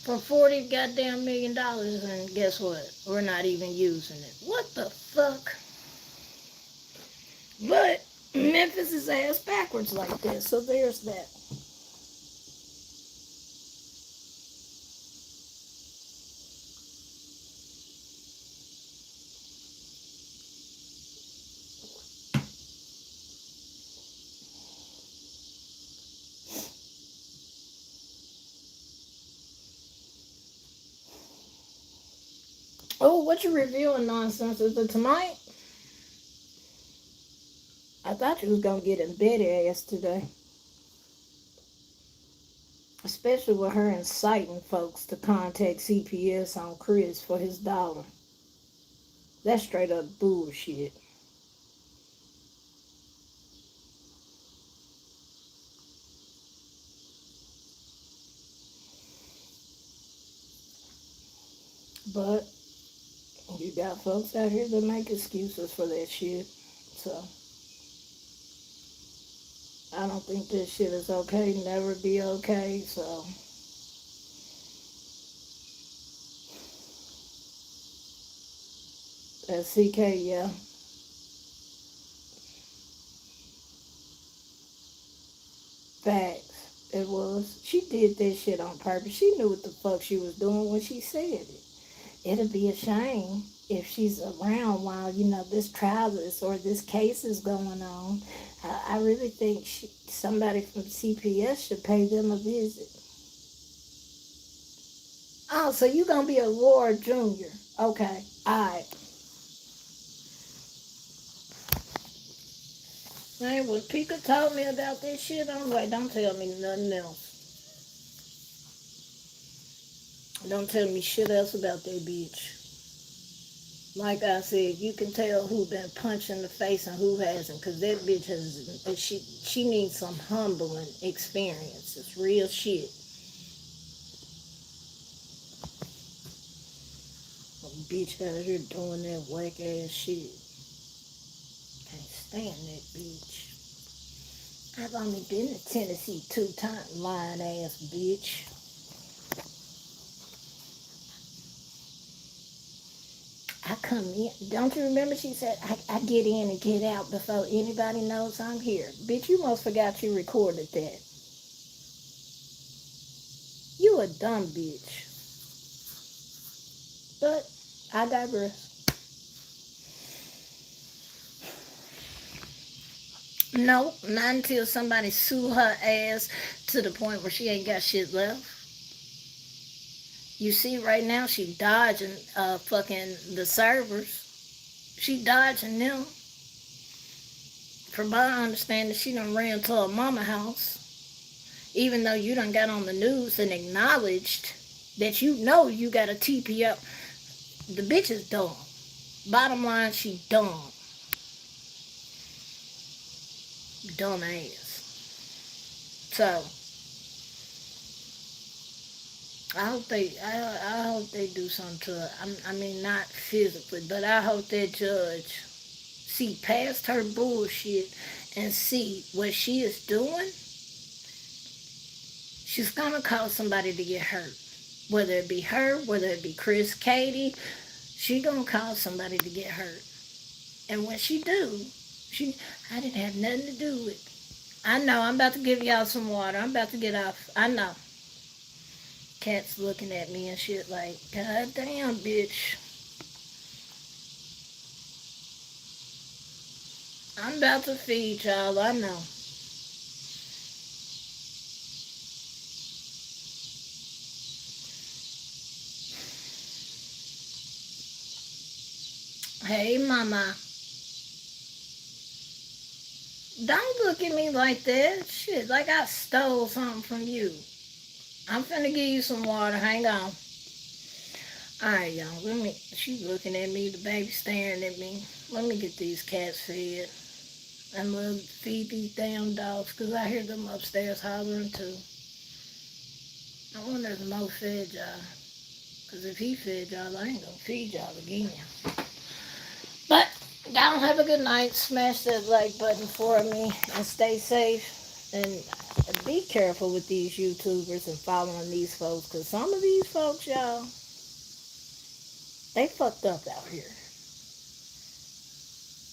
for 40 goddamn $1 million, and guess what? We're not even using it. What the fuck? But Memphis is ass backwards like this, so there's that. Oh, what you reviewing nonsense? Is it tonight? I thought you was gonna get in bed ass today. Especially with her inciting folks to contact CPS on Chris for his dollar. That's straight up bullshit. But you got folks out here that make excuses for that shit. So I don't think this shit is okay, never be okay. So that CK, yeah. Facts. It was. She did that shit on purpose. She knew what the fuck she was doing when she said it. It'd be a shame if she's around while, this trial is or this case is going on. I really think somebody from CPS should pay them a visit. Oh, so you gonna be a Lord Junior. Okay. Alright. Man, when Pika told me about this shit, I was like, don't tell me nothing else. Don't tell me shit else about that bitch. Like I said, you can tell who been punched in the face and who hasn't, because that bitch she needs some humbling experience. It's real shit. A bitch out here doing that whack ass shit. Can't stand that bitch. I've only been to Tennessee 2 times, lying ass bitch. I come in. Don't you remember she said, I get in and get out before anybody knows I'm here. Bitch, you must forgot you recorded that. You a dumb bitch. But I digress. No, not until somebody sue her ass to the point where she ain't got shit left. You see, right now she dodging fucking the servers. She dodging them. From my understanding, she done ran to her mama house. Even though you done got on the news and acknowledged that you know you got a TPO. The bitch is dumb. Bottom line, she dumb. Dumb ass. So I hope they do something to her. I mean, not physically, but I hope that judge see past her bullshit and see what she is doing. She's gonna cause somebody to get hurt, whether it be her, whether it be Chris, Katie. She gonna cause somebody to get hurt, and when she do, I didn't have nothing to do with. I know. I'm about to give y'all some water. I'm about to get off. I know. Cat's looking at me and shit like, God damn, bitch. I'm about to feed y'all. I know. Hey, mama. Don't look at me like that. Shit, like I stole something from you. I'm finna give you some water. Hang on. Alright, y'all. Let me. She looking at me. The baby staring at me. Let me get these cats fed. And we'll feed these damn dogs. Because I hear them upstairs hollering too. I wonder if Mo fed y'all. Because if he fed y'all, I ain't gonna feed y'all again. But y'all have a good night. Smash that like button for me. And stay safe. And be careful with these YouTubers and following these folks. Because some of these folks, y'all, they fucked up out here.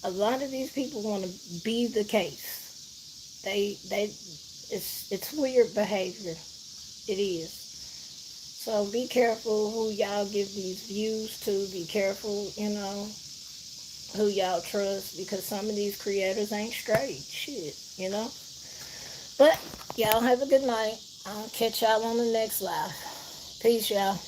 A lot of these people want to be the case. It's weird behavior. It is. So be careful who y'all give these views to. Be careful, who y'all trust, because some of these creators ain't straight. Shit. But y'all have a good night. I'll catch y'all on the next live. Peace, y'all.